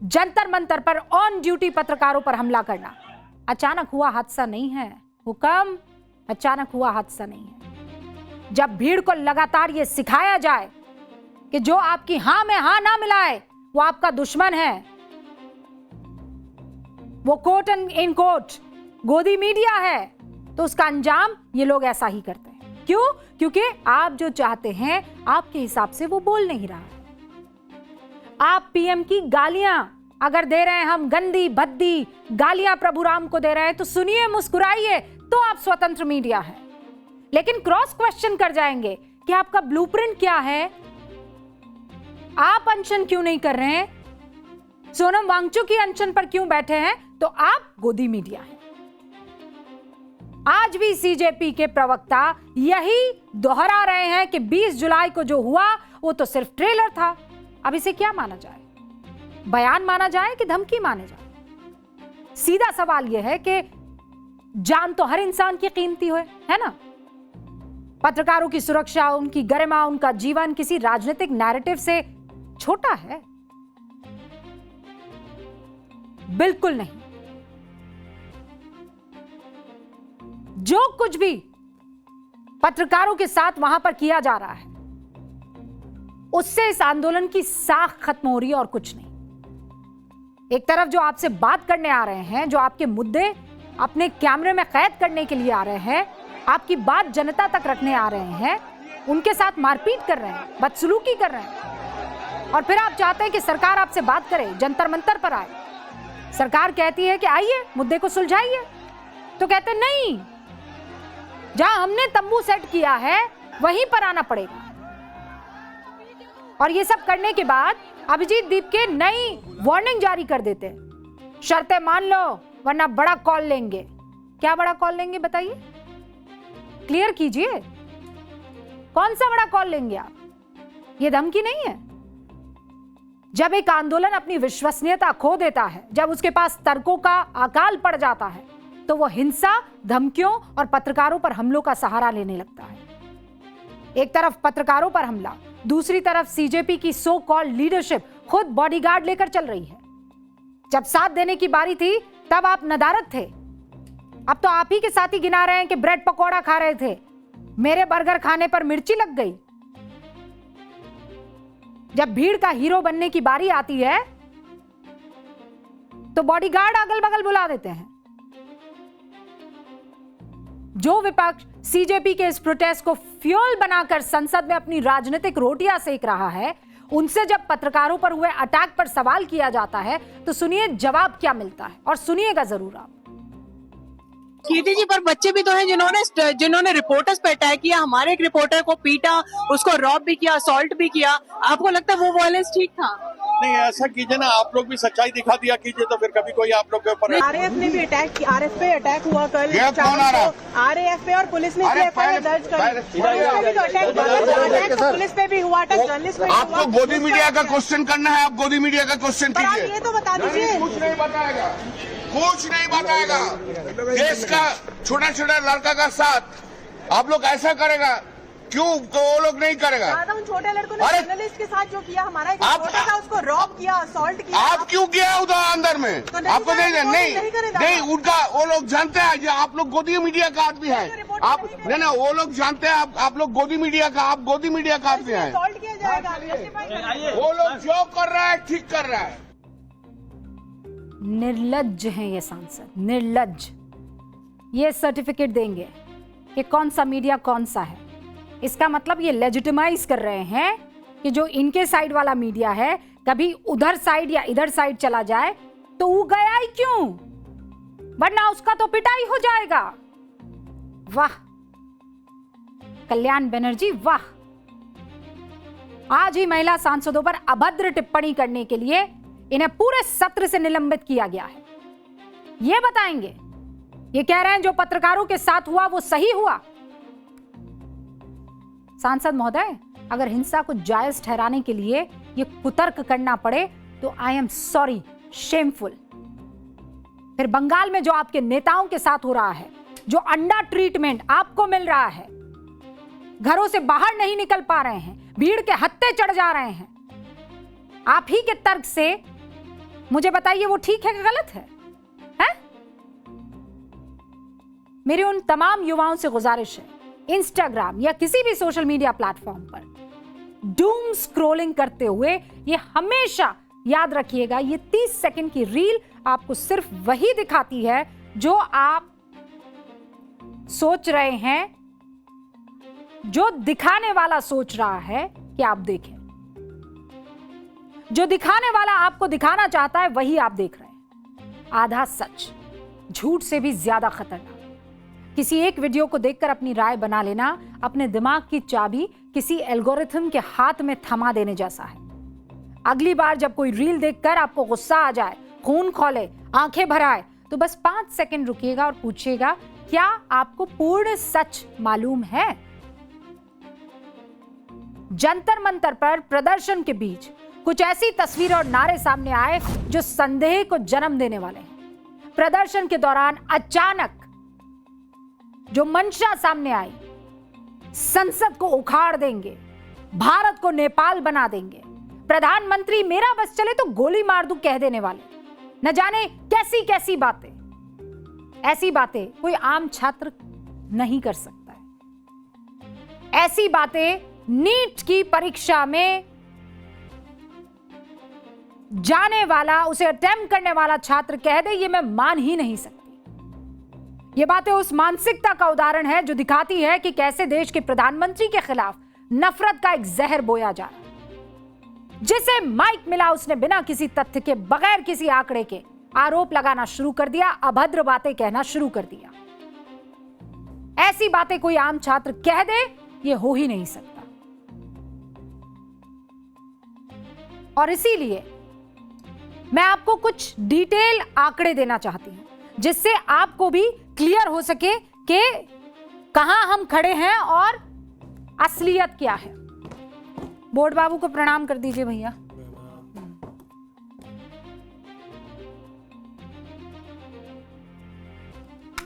जंतर मंतर पर ऑन ड्यूटी पत्रकारों पर हमला करना अचानक हुआ हादसा नहीं है, हुक्म अचानक हुआ हादसा नहीं है। जब भीड़ को लगातार ये सिखाया जाए कि जो आपकी हां में हां ना मिलाए वो आपका दुश्मन है, वो कोट इन कोट गोदी मीडिया है, तो उसका अंजाम ये लोग ऐसा ही करते हैं। क्यों? क्योंकि आप जो चाहते हैं आपके हिसाब से वो बोल नहीं रहा है। आप पीएम की गालियां अगर दे रहे हैं, हम गंदी भद्दी गालियां प्रभु राम को दे रहे हैं, तो सुनिए, मुस्कुराइए, तो आप स्वतंत्र मीडिया है। लेकिन क्रॉस क्वेश्चन कर जाएंगे कि आपका ब्लूप्रिंट क्या है, आप अनशन क्यों नहीं कर रहे हैं, सोनम वांगचुक की अनशन पर क्यों बैठे हैं, तो आप गोदी मीडिया है। आज भी सीजेपी के प्रवक्ता यही दोहरा रहे हैं कि 20 जुलाई को जो हुआ वो तो सिर्फ ट्रेलर था। अब इसे क्या माना जाए? बयान माना जाए कि धमकी माने जाए? सीधा सवाल यह है कि जान तो हर इंसान की कीमती है ना? पत्रकारों की सुरक्षा, उनकी गरिमा, उनका जीवन किसी राजनीतिक नैरेटिव से छोटा है? बिल्कुल नहीं। जो कुछ भी पत्रकारों के साथ वहां पर किया जा रहा है, उससे इस आंदोलन की साख खत्म हो रही है और कुछ नहीं। एक तरफ जो आपसे बात करने आ रहे हैं, जो आपके मुद्दे अपने कैमरे में कैद करने के लिए आ रहे हैं, आपकी बात जनता तक रखने आ रहे हैं, उनके साथ मारपीट कर रहे हैं, बदसलूकी कर रहे हैं। और फिर आप चाहते हैं कि सरकार आपसे बात करे, जंतर मंतर पर आए। सरकार कहती है कि आइए मुद्दे को सुलझाइए, तो कहते नहीं, जहां हमने तंबू सेट किया है वहीं पर आना पड़ेगा। और ये सब करने के बाद अभिजीत दीपके नई वार्निंग जारी कर देते हैं, शर्तें मान लो वरना बड़ा कॉल लेंगे। क्या बड़ा कॉल लेंगे बताइए, क्लियर कीजिए, कौन सा बड़ा कॉल लेंगे आप? ये धमकी नहीं है। जब एक आंदोलन अपनी विश्वसनीयता खो देता है, जब उसके पास तर्कों का अकाल पड़ जाता है, तो वो हिंसा, धमकियों और पत्रकारों पर हमलों का सहारा लेने लगता है। एक तरफ पत्रकारों पर हमला, दूसरी तरफ सीजेपी की सो कॉल्ड लीडरशिप खुद बॉडीगार्ड लेकर चल रही है। जब साथ देने की बारी थी तब आप नदारद थे, अब तो आप ही के साथ ही गिना रहे हैं कि ब्रेड पकौड़ा खा रहे थे, मेरे बर्गर खाने पर मिर्ची लग गई। जब भीड़ का हीरो बनने की बारी आती है तो बॉडीगार्ड अगल बगल बुला देते हैं। जो विपक्ष सीजेपी के इस प्रोटेस्ट को फ्यूल बनाकर संसद में अपनी राजनीतिक रोटियां सेक रहा है, उनसे जब पत्रकारों पर हुए अटैक पर सवाल किया जाता है तो सुनिए जवाब क्या मिलता है, और सुनिएगा जरूर आप। कीर्ति जी, पर बच्चे भी तो हैं जिन्होंने रिपोर्टर्स पे अटैक किया, हमारे एक रिपोर्टर को पीटा, उसको रॉब भी किया, असॉल्ट भी किया। आपको लगता है वो वायलेंस ठीक था? नहीं, ऐसा कीजिए ना, आप लोग भी सच्चाई दिखा दिया कीजिए, तो फिर कभी कोई आप लोग के ऊपर। आरएएफ ने भी अटैक किया, आरएएफ पे अटैक हुआ कल, आरएएफ पे, और पुलिस ने एफआईआर दर्ज कर पुलिस पे भी हुआ अटैक, जर्नलिस्ट पे। आपको गोदी मीडिया का क्वेश्चन करना है, आप गोदी मीडिया का क्वेश्चन कीजिए। ये तो बता दीजिए। कुछ नहीं बताएगा, कुछ नहीं बताएगा। देश का छोटा छोटा लड़का का साथ आप लोग ऐसा करेगा, क्यों वो लोग नहीं करेगा? उन छोटे लड़कों ने जर्नलिस्ट के साथ जो किया, हमारा एक रिपोर्टर था, उसको रॉब किया, असॉल्ट किया। आप क्यों किया उधर अंदर में? आपको नहीं, उनका वो लोग जानते हैं जो आप लोग गोदी मीडिया का आदमी है। आप नहीं, वो लोग जानते हैं आप लोग गोदी मीडिया का, आप गोदी मीडिया का आदमी है। असॉल्ट किया जाएगा। वो लोग जो कर रहा है ठीक कर रहा है। निर्लज्ज हैं ये सांसद, निर्लज्ज। ये सर्टिफिकेट देंगे कि कौन सा मीडिया कौन सा है। इसका मतलब ये लेजिटिमाइज कर रहे हैं कि जो इनके साइड वाला मीडिया है कभी उधर साइड या इधर साइड चला जाए तो वो गया ही क्यों, वरना उसका तो पिटाई हो जाएगा। वाह कल्याण बनर्जी, वाह। आज ही महिला सांसदों पर अभद्र टिप्पणी करने के लिए इन्हें पूरे सत्र से निलंबित किया गया है। ये बताएंगे, ये कह रहे हैं जो पत्रकारों के साथ हुआ वो सही हुआ। सांसद महोदय, अगर हिंसा को जायज ठहराने के लिए ये कुतर्क करना पड़े तो आई एम सॉरी, शेमफुल। फिर बंगाल में जो आपके नेताओं के साथ हो रहा है, जो अंडा ट्रीटमेंट आपको मिल रहा है, घरों से बाहर नहीं निकल पा रहे हैं, भीड़ के हत्थे चढ़ जा रहे हैं, आप ही के तर्क से मुझे बताइए वो ठीक है कि गलत है? मेरी उन तमाम युवाओं से गुजारिश है, इंस्टाग्राम या किसी भी सोशल मीडिया प्लेटफॉर्म पर डूम स्क्रॉलिंग करते हुए ये हमेशा याद रखिएगा, ये 30 सेकंड की रील आपको सिर्फ वही दिखाती है जो आप सोच रहे हैं, जो दिखाने वाला सोच रहा है कि आप देखें। जो दिखाने वाला आपको दिखाना चाहता है वही आप देख रहे हैं। आधा सच झूठ से भी ज्यादा खतरनाक। किसी एक वीडियो को देखकर अपनी राय बना लेना अपने दिमाग की चाबी किसी एल्गोरिथम के हाथ में थमा देने जैसा है। अगली बार जब कोई रील देखकर आपको गुस्सा आ जाए, खून खौले, आंखें भर आए, तो बस 5 सेकंड रुकिएगा और पूछिएगा, क्या आपको पूर्ण सच मालूम है? जंतर मंतर पर प्रदर्शन के बीच कुछ ऐसी तस्वीरें और नारे सामने आए जो संदेह को जन्म देने वाले हैं। प्रदर्शन के दौरान अचानक जो मंशा सामने आई, संसद को उखाड़ देंगे, भारत को नेपाल बना देंगे, प्रधानमंत्री मेरा बस चले तो गोली मार दूं कह देने वाले, न जाने कैसी कैसी बातें। ऐसी बातें कोई आम छात्र नहीं कर सकता है। ऐसी बातें नीट की परीक्षा में जाने वाला, उसे अटेम्प्ट करने वाला छात्र कह दे, ये मैं मान ही नहीं सकती। ये बातें उस मानसिकता का उदाहरण है जो दिखाती है कि कैसे देश के प्रधानमंत्री के खिलाफ नफरत का एक जहर बोया जा रहा है। जिसे माइक मिला उसने बिना किसी तथ्य के, बगैर किसी आंकड़े के आरोप लगाना शुरू कर दिया, अभद्र बातें कहना शुरू कर दिया। ऐसी बातें कोई आम छात्र कह दे, ये हो ही नहीं सकता। और इसीलिए मैं आपको कुछ डिटेल आंकड़े देना चाहती हूं, जिससे आपको भी क्लियर हो सके कि कहां हम खड़े हैं और असलियत क्या है। बोर्ड बाबू को प्रणाम कर दीजिए भैया।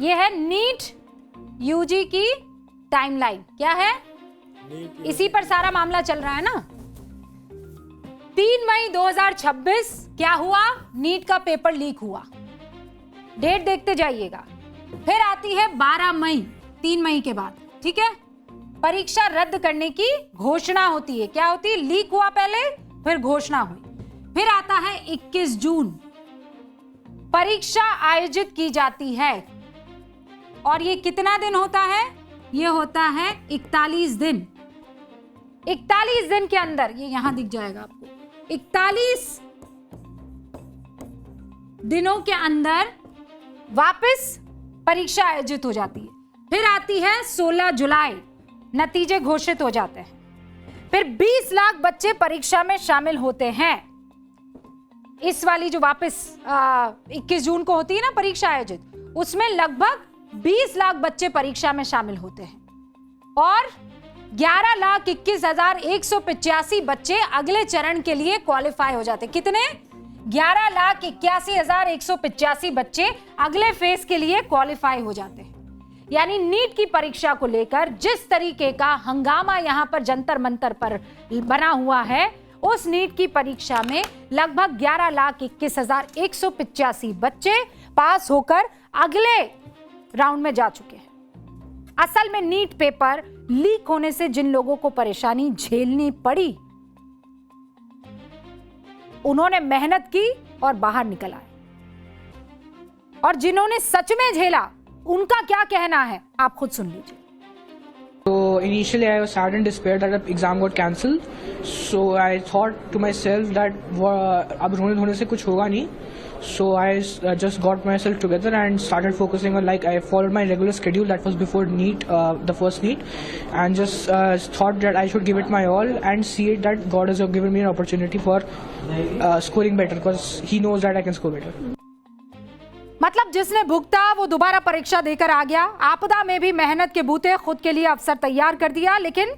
यह है नीट यूजी की टाइमलाइन। क्या है? इसी पर सारा मामला चल रहा है ना। 3 मई 2026 क्या हुआ? नीट का पेपर लीक हुआ। डेट देखते जाइएगा। फिर आती है 12 मई, 3 मई के बाद, ठीक है, परीक्षा रद्द करने की घोषणा होती है। क्या होती है? लीक हुआ पहले, फिर घोषणा हुई। फिर आता है 21 जून, परीक्षा आयोजित की जाती है। और ये कितना दिन होता है? ये होता है 41 दिन। 41 दिन के अंदर, ये यहां दिख जाएगा आपको, 41 दिनों के अंदर वापस परीक्षा आयोजित हो जाती है। फिर आती है 16 जुलाई, नतीजे घोषित हो जाते हैं। फिर 20 लाख बच्चे परीक्षा में शामिल होते हैं। इस वाली जो वापस 21 जून को होती है ना परीक्षा आयोजित, उसमें लगभग 20 लाख बच्चे परीक्षा में शामिल होते हैं। और 11,21,185 बच्चे अगले चरण के लिए क्वालिफाई हो जाते हैं। कितने? 11,81,185 बच्चे अगले फेज के लिए क्वालिफाई हो जाते हैं। यानी नीट की परीक्षा को लेकर जिस तरीके का हंगामा यहां पर जंतर मंतर पर बना हुआ है, उस नीट की परीक्षा में लगभग 11,21,185 बच्चे पास होकर अगले राउंड में जा चुके हैं। असल में नीट पेपर लीक होने से जिन लोगों को परेशानी झेलनी पड़ी, उन्होंने मेहनत की और बाहर निकल आए। और जिन्होंने सच में झेला, उनका क्या कहना है, आप खुद सुन लीजिए। So initially I was sad and despaired that the exam got cancelled. So I thought to myself that अब रोने धोने से कुछ होगा नहीं. So I just got myself together and started focusing on, like, I followed my regular schedule that was before NEET, the first NEET, and just thought that I should give it my all and see it that God has given me an opportunity for scoring better, because He knows that I can score better. मतलब जिसने भुगता वो दोबारा परीक्षा देकर आ गया। आपदा में भी मेहनत के बूते खुद के लिए अवसर तैयार कर दिया। लेकिन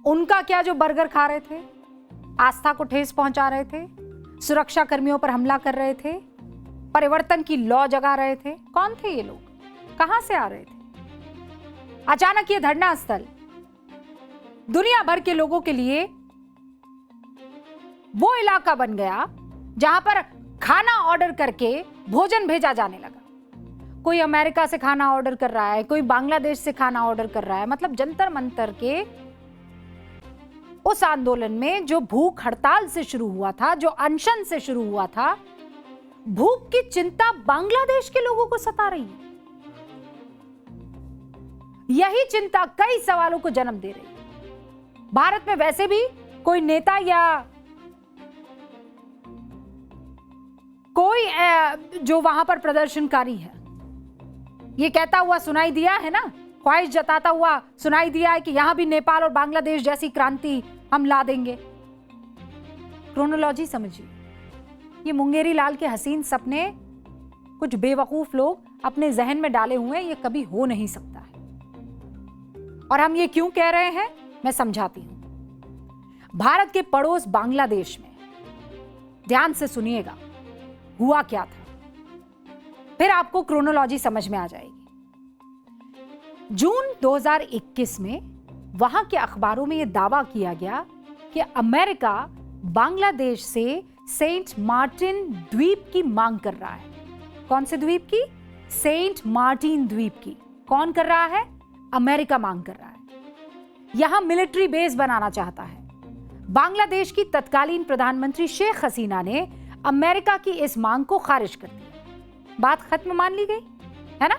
उनका क्या, जो बर्गर खा रहे थे, आस्था को ठेस पहुंचा रहे थे, सुरक्षा कर्मियों पर हमला कर रहे थे, परिवर्तन की लौ जगा रहे थे, कौन थे ये लोग? कहां से आ रहे थे? अचानक ये धरना स्थल दुनिया भर के लोगों के लिए वो इलाका बन गया जहां पर खाना ऑर्डर करके भोजन भेजा जाने लगा। कोई अमेरिका से खाना ऑर्डर कर रहा है, कोई बांग्लादेश से खाना ऑर्डर कर रहा है। मतलब जंतर मंतर के उस आंदोलन में जो भूख हड़ताल से शुरू हुआ था, जो अनशन से शुरू हुआ था, भूख की चिंता बांग्लादेश के लोगों को सता रही है। यही चिंता कई सवालों को जन्म दे रही है। भारत में वैसे भी कोई नेता या कोई जो वहां पर प्रदर्शनकारी है, ये कहता हुआ सुनाई दिया है ना, ख्वाहिश जताता हुआ सुनाई दिया है कि यहां भी नेपाल और बांग्लादेश जैसी क्रांति हम ला देंगे। क्रोनोलॉजी समझिए। ये मुंगेरी लाल के हसीन सपने कुछ बेवकूफ लोग अपने जहन में डाले हुए हैं, ये कभी हो नहीं सकता है। और हम ये क्यों कह रहे हैं, मैं समझाती हूं। भारत के पड़ोस बांग्लादेश में, ध्यान से सुनिएगा, हुआ क्या था, फिर आपको क्रोनोलॉजी समझ में आ जाएगी। जून 2021 में वहां के अखबारों में यह दावा किया गया कि अमेरिका बांग्लादेश से सेंट मार्टिन द्वीप की मांग कर रहा है। कौन से द्वीप की? सेंट मार्टिन द्वीप की। कौन कर रहा है? अमेरिका मांग कर रहा है। यहां मिलिट्री बेस बनाना चाहता है। बांग्लादेश की तत्कालीन प्रधानमंत्री शेख हसीना ने अमेरिका की इस मांग को खारिज कर दिया। बात खत्म मान ली गई है ना।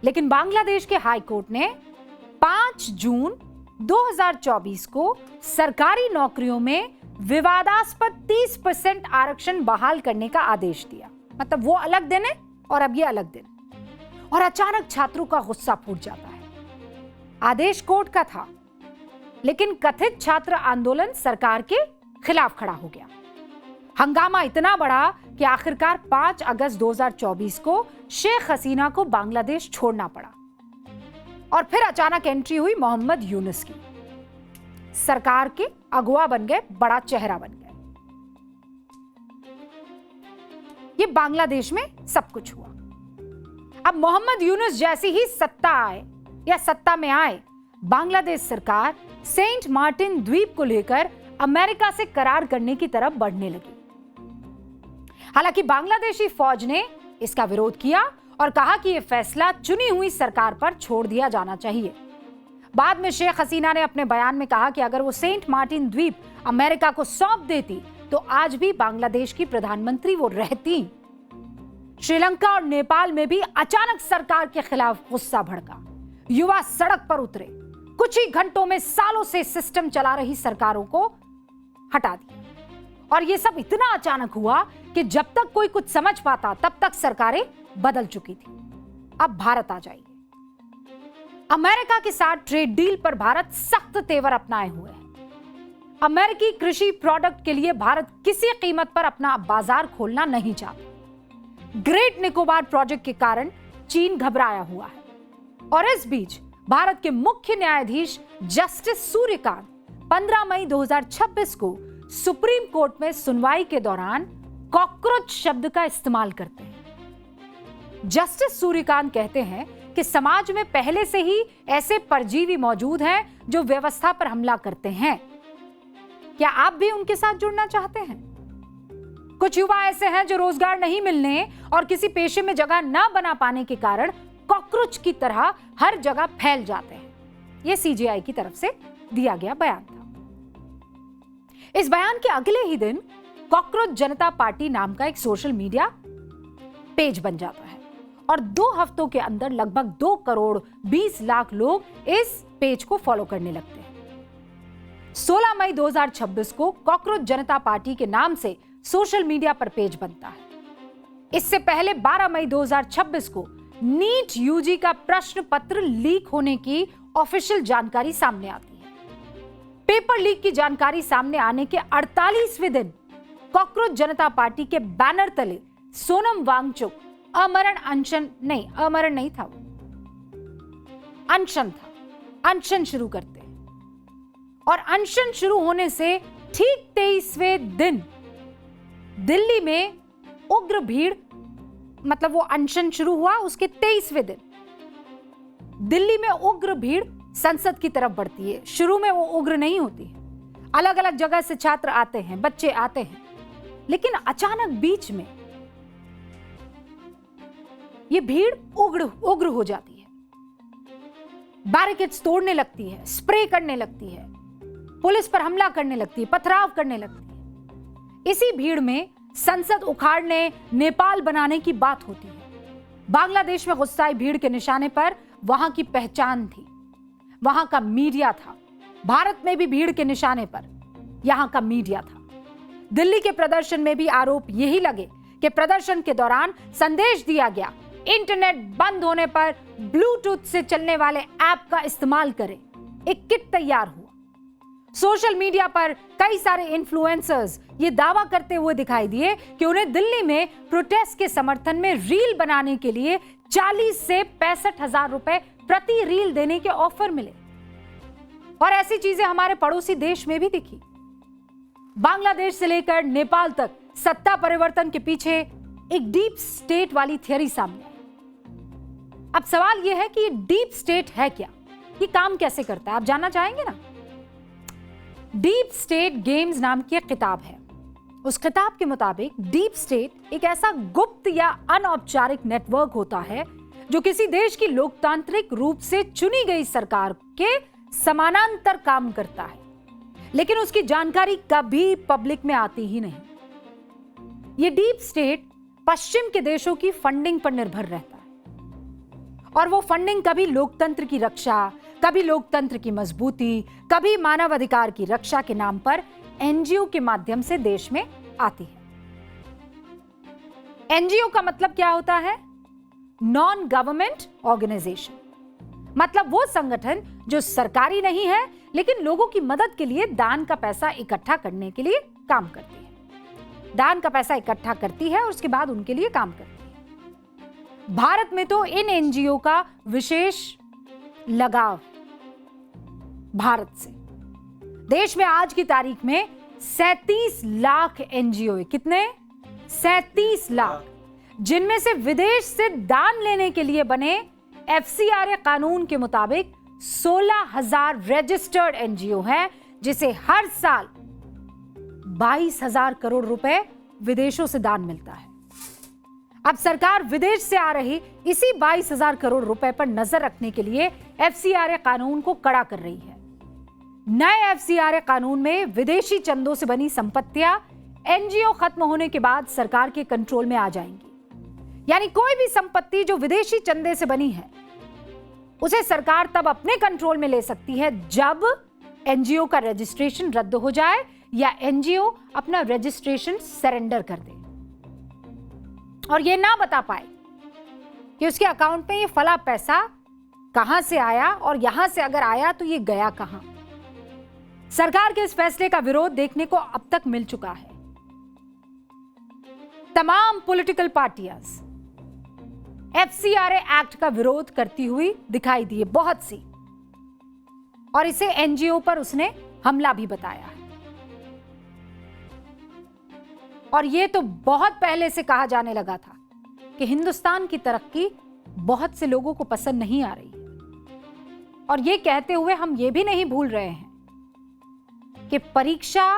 लेकिन बांग्लादेश के हाई कोर्ट ने 5 जून 2024 को सरकारी नौकरियों में विवादास्पद 30% आरक्षण बहाल करने का आदेश दिया। मतलब वो अलग दिन है और अब ये अलग दिन, और अचानक छात्रों का गुस्सा फूट जाता है। आदेश कोर्ट का था, लेकिन कथित छात्र आंदोलन सरकार के खिलाफ खड़ा हो गया। हंगामा इतना बड़ा कि आखिरकार 5 अगस्त 2024 को शेख हसीना को बांग्लादेश छोड़ना पड़ा, और फिर अचानक एंट्री हुई मोहम्मद यूनुस की। सरकार के अगुवा बन गए, बड़ा चेहरा बन गए। ये बांग्लादेश में सब कुछ हुआ। अब मोहम्मद यूनुस जैसी ही सत्ता में आए, बांग्लादेश सरकार सेंट मार्टिन द्वीप को लेकर अमेरिका से करार करने की तरफ बढ़ने लगी। हालांकि बांग्लादेशी फौज ने इसका विरोध किया और कहा कि यह फैसला चुनी हुई सरकार पर छोड़ दिया जाना चाहिए। बाद में शेख हसीना ने अपने बयान में कहा कि अगर वो सेंट मार्टिन द्वीप अमेरिका को सौंप देती तो आज भी बांग्लादेश की प्रधानमंत्री वो रहती। श्रीलंका और नेपाल में भी अचानक सरकार के खिलाफ गुस्सा भड़का। युवा सड़क पर उतरे। कुछ ही घंटों में सालों से सिस्टम चला रही सरकारों को हटा दिया। और यह सब इतना अचानक हुआ कि जब तक कोई कुछ समझ पाता तब तक सरकारें बदल चुकी थी। अब भारत आ जाइए। अमेरिका के साथ ट्रेड डील पर भारत सख्त तेवर अपनाए हुए है। अमेरिकी कृषि प्रोडक्ट के लिए भारत किसी कीमत पर अपना बाजार खोलना नहीं चाहता। ग्रेट निकोबार प्रोजेक्ट के कारण चीन घबराया हुआ है। और इस बीच भारत के मुख्य न्यायाधीश जस्टिस सूर्यकांत 15 मई 2026 को सुप्रीम कोर्ट में सुनवाई के दौरान कॉकरोच शब्द का इस्तेमाल करते हैं। जस्टिस सूर्यकांत कहते हैं कि समाज में पहले से ही ऐसे परजीवी मौजूद हैं जो व्यवस्था पर हमला करते हैं। क्या आप भी उनके साथ जुड़ना चाहते हैं? कुछ युवा ऐसे हैं जो रोजगार नहीं मिलने और किसी पेशे में जगह न बना पाने के कारण कॉकरोच की तरह हर जगह फैल जाते हैं। यह सीजीआई की तरफ से दिया गया बयान था। इस बयान के अगले ही दिन कॉकरोच जनता पार्टी नाम का एक सोशल मीडिया पेज बन जाता है और 2 हफ्तों के अंदर लगभग 2 करोड़ 20 लाख लोग इस पेज को फॉलो करने लगते हैं। 16 मई 2026 को कॉकरोच जनता पार्टी के नाम से सोशल मीडिया पर पेज बनता है। इससे पहले 12 मई 2026 को नीट यूजी का प्रश्न पत्र लीक होने की ऑफिशियल जानकारी सामने आती है। पेपर लीक की जानकारी सामने आने के 48वें दिन कॉकरोच जनता पार्टी के बैनर तले सोनम वांगचुक अनशन नहीं था, वो अनशन था। अनशन शुरू करते हैं और अनशन शुरू होने से ठीक 23वें दिन दिल्ली में उग्र भीड़, मतलब वो अनशन शुरू हुआ उसके 23वें दिन दिल्ली में उग्र भीड़ संसद की तरफ बढ़ती है। शुरू में वो उग्र नहीं होती है, अलग अलग जगह से छात्र आते हैं, बच्चे आते हैं, लेकिन अचानक बीच में ये भीड़ उग्र हो जाती है। बैरिकेड्स तोड़ने लगती है, स्प्रे करने लगती है, पुलिस पर हमला करने लगती है, पथराव करने लगती है। इसी भीड़ में संसद उखाड़ने, नेपाल बनाने की बात होती है। बांग्लादेश में गुस्साई भीड़ के निशाने पर वहां की पहचान थी, वहां का मीडिया था। भारत में भी भीड़ के निशाने पर यहां का मीडिया था। दिल्ली के प्रदर्शन में भी आरोप यही लगे कि प्रदर्शन के दौरान संदेश दिया गया इंटरनेट बंद होने पर ब्लूटूथ से चलने वाले ऐप का इस्तेमाल करें। एक किट तैयार हुआ। सोशल मीडिया पर कई सारे इन्फ्लुएंसर्स ये दावा करते हुए दिखाई दिए कि उन्हें दिल्ली में प्रोटेस्ट के समर्थन में रील बनाने के लिए 40 से 65,000 रुपए प्रति रील देने के ऑफर मिले। और ऐसी चीजें हमारे पड़ोसी देश में भी दिखी। बांग्लादेश से लेकर नेपाल तक सत्ता परिवर्तन के पीछे एक डीप स्टेट वाली थियरी सामने आई। अब सवाल यह है कि ये डीप स्टेट है क्या, ये काम कैसे करता है, आप जानना चाहेंगे ना? डीप स्टेट गेम्स नाम की एक किताब है। उस किताब के मुताबिक डीप स्टेट एक ऐसा गुप्त या अनौपचारिक नेटवर्क होता है जो किसी देश की लोकतांत्रिक रूप से चुनी गई सरकार के समानांतर काम करता है, लेकिन उसकी जानकारी कभी पब्लिक में आती ही नहीं। ये डीप स्टेट पश्चिम के देशों की फंडिंग पर निर्भर रहता है और वो फंडिंग कभी लोकतंत्र की रक्षा, कभी लोकतंत्र की मजबूती, कभी मानवाधिकार की रक्षा के नाम पर एनजीओ के माध्यम से देश में आती है। एनजीओ का मतलब क्या होता है? नॉन गवर्नमेंट ऑर्गेनाइजेशन, मतलब वो संगठन जो सरकारी नहीं है लेकिन लोगों की मदद के लिए दान का पैसा इकट्ठा करने के लिए काम करती है। दान का पैसा इकट्ठा करती है और उसके बाद उनके लिए काम करती है। भारत में तो इन एनजीओ का विशेष लगाव भारत से। देश में आज की तारीख में 37 लाख एनजीओ, कितने? 37 लाख, जिनमें से विदेश से दान लेने के लिए बने एफसीआरए कानून के मुताबिक 16,000 रजिस्टर्ड एनजीओ हैं, जिसे हर साल 22,000 करोड़ रुपए विदेशों से दान मिलता है। अब सरकार विदेश से आ रही इसी 22,000 करोड़ रुपए पर नजर रखने के लिए एफसीआरए कानून को कड़ा कर रही है। नए एफसीआरए कानून में विदेशी चंदों से बनी संपत्तियां एनजीओ खत्म होने के बाद सरकार के कंट्रोल में आ जाएंगी। यानी कोई भी संपत्ति जो विदेशी चंदे से बनी है उसे सरकार तब अपने कंट्रोल में ले सकती है जब एनजीओ का रजिस्ट्रेशन रद्द हो जाए या एनजीओ अपना रजिस्ट्रेशन सरेंडर कर दे और यह ना बता पाए कि उसके अकाउंट में ये फला पैसा कहां से आया और यहां से अगर आया तो ये गया कहां। सरकार के इस फैसले का विरोध देखने को अब तक मिल चुका है। तमाम पॉलिटिकल पार्टियां एफसीआरए एक्ट का विरोध करती हुई दिखाई दी है, बहुत सी, और इसे एनजीओ पर उसने हमला भी बताया है। और यह तो बहुत पहले से कहा जाने लगा था कि हिंदुस्तान की तरक्की बहुत से लोगों को पसंद नहीं आ रही है। और यह कहते हुए हम यह भी नहीं भूल रहे हैं कि परीक्षा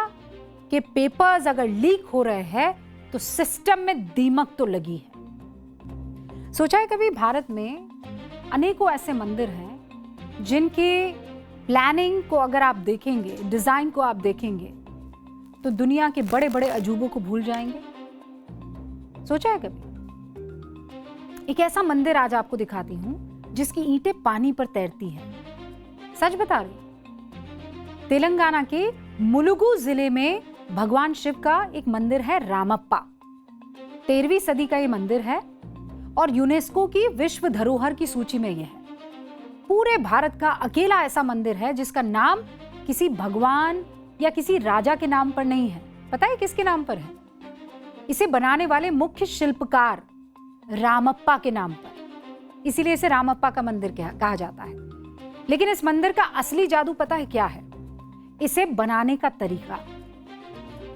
के पेपर्स अगर लीक हो रहे हैं तो सिस्टम में दीमक तो लगी है। सोचा है कभी, भारत में अनेकों ऐसे मंदिर हैं जिनके प्लानिंग को अगर आप देखेंगे, डिजाइन को आप देखेंगे तो दुनिया के बड़े बड़े अजूबों को भूल जाएंगे। सोचा है कभी? एक ऐसा मंदिर आज आपको दिखाती हूं जिसकी ईंटें पानी पर तैरती हैं। सच बता रही। तेलंगाना के मुलुगु जिले में भगवान शिव का एक मंदिर है, रामप्पा। 13वीं सदी का यह मंदिर है और यूनेस्को की विश्व धरोहर की सूची में यह है। पूरे भारत का अकेला ऐसा मंदिर है जिसका नाम किसी भगवान या किसी राजा के नाम पर नहीं है। पता है किसके नाम पर है? इसे बनाने वाले मुख्य शिल्पकार रामप्पा के नाम पर, इसीलिए इसे रामप्पा का मंदिर कहा जाता है। लेकिन इस मंदिर का असली जादू पता है क्या है? इसे बनाने का तरीका।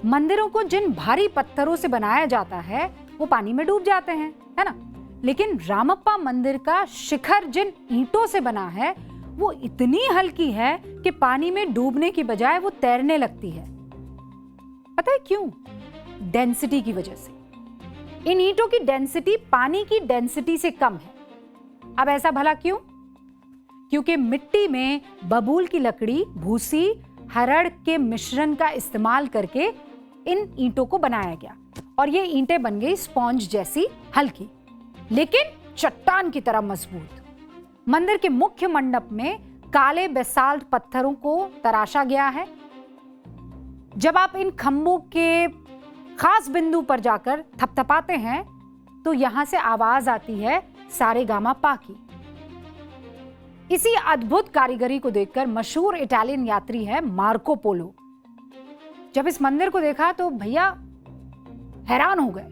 मंदिरों को जिन भारी पत्थरों से बनाया जाता है वो पानी में डूब जाते हैं, है ना? लेकिन रामप्पा मंदिर का शिखर जिन ईंटों से बना है वो इतनी हल्की है कि पानी में डूबने की बजाय वो तैरने लगती है। पता है क्यों? डेंसिटी की वजह से। इन ईंटों की डेंसिटी पानी की डेंसिटी से कम है। अब ऐसा भला क्यों? क्योंकि मिट्टी में बबूल की लकड़ी, भूसी, हरड़ के मिश्रण का इस्तेमाल करके इन ईंटों को बनाया गया और ये ईंटें बन गई स्पॉन्ज जैसी हल्की लेकिन चट्टान की तरह मजबूत। मंदिर के मुख्य मंडप में काले बेसाल्ट पत्थरों को तराशा गया है। जब आप इन खंभों के खास बिंदु पर जाकर थपथपाते हैं तो यहां से आवाज आती है सारेगामा पा की। इसी अद्भुत कारीगरी को देखकर मशहूर इटालियन यात्री है मार्को पोलो। जब इस मंदिर को देखा तो भैया हैरान हो गए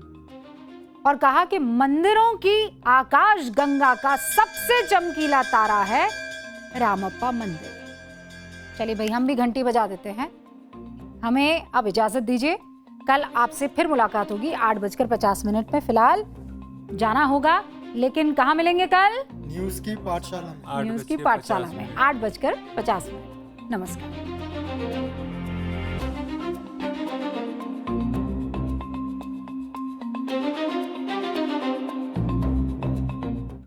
और कहा कि मंदिरों की आकाश गंगा का सबसे चमकीला तारा है रामप्पा मंदिर। चलिए भाई, हम भी घंटी बजा देते हैं। हमें अब इजाजत दीजिए। कल आपसे फिर मुलाकात होगी 8:50 में। फिलहाल जाना होगा, लेकिन कहाँ मिलेंगे कल? न्यूज की पाठशाला में। न्यूज की पाठशाला में 8:50। नमस्कार।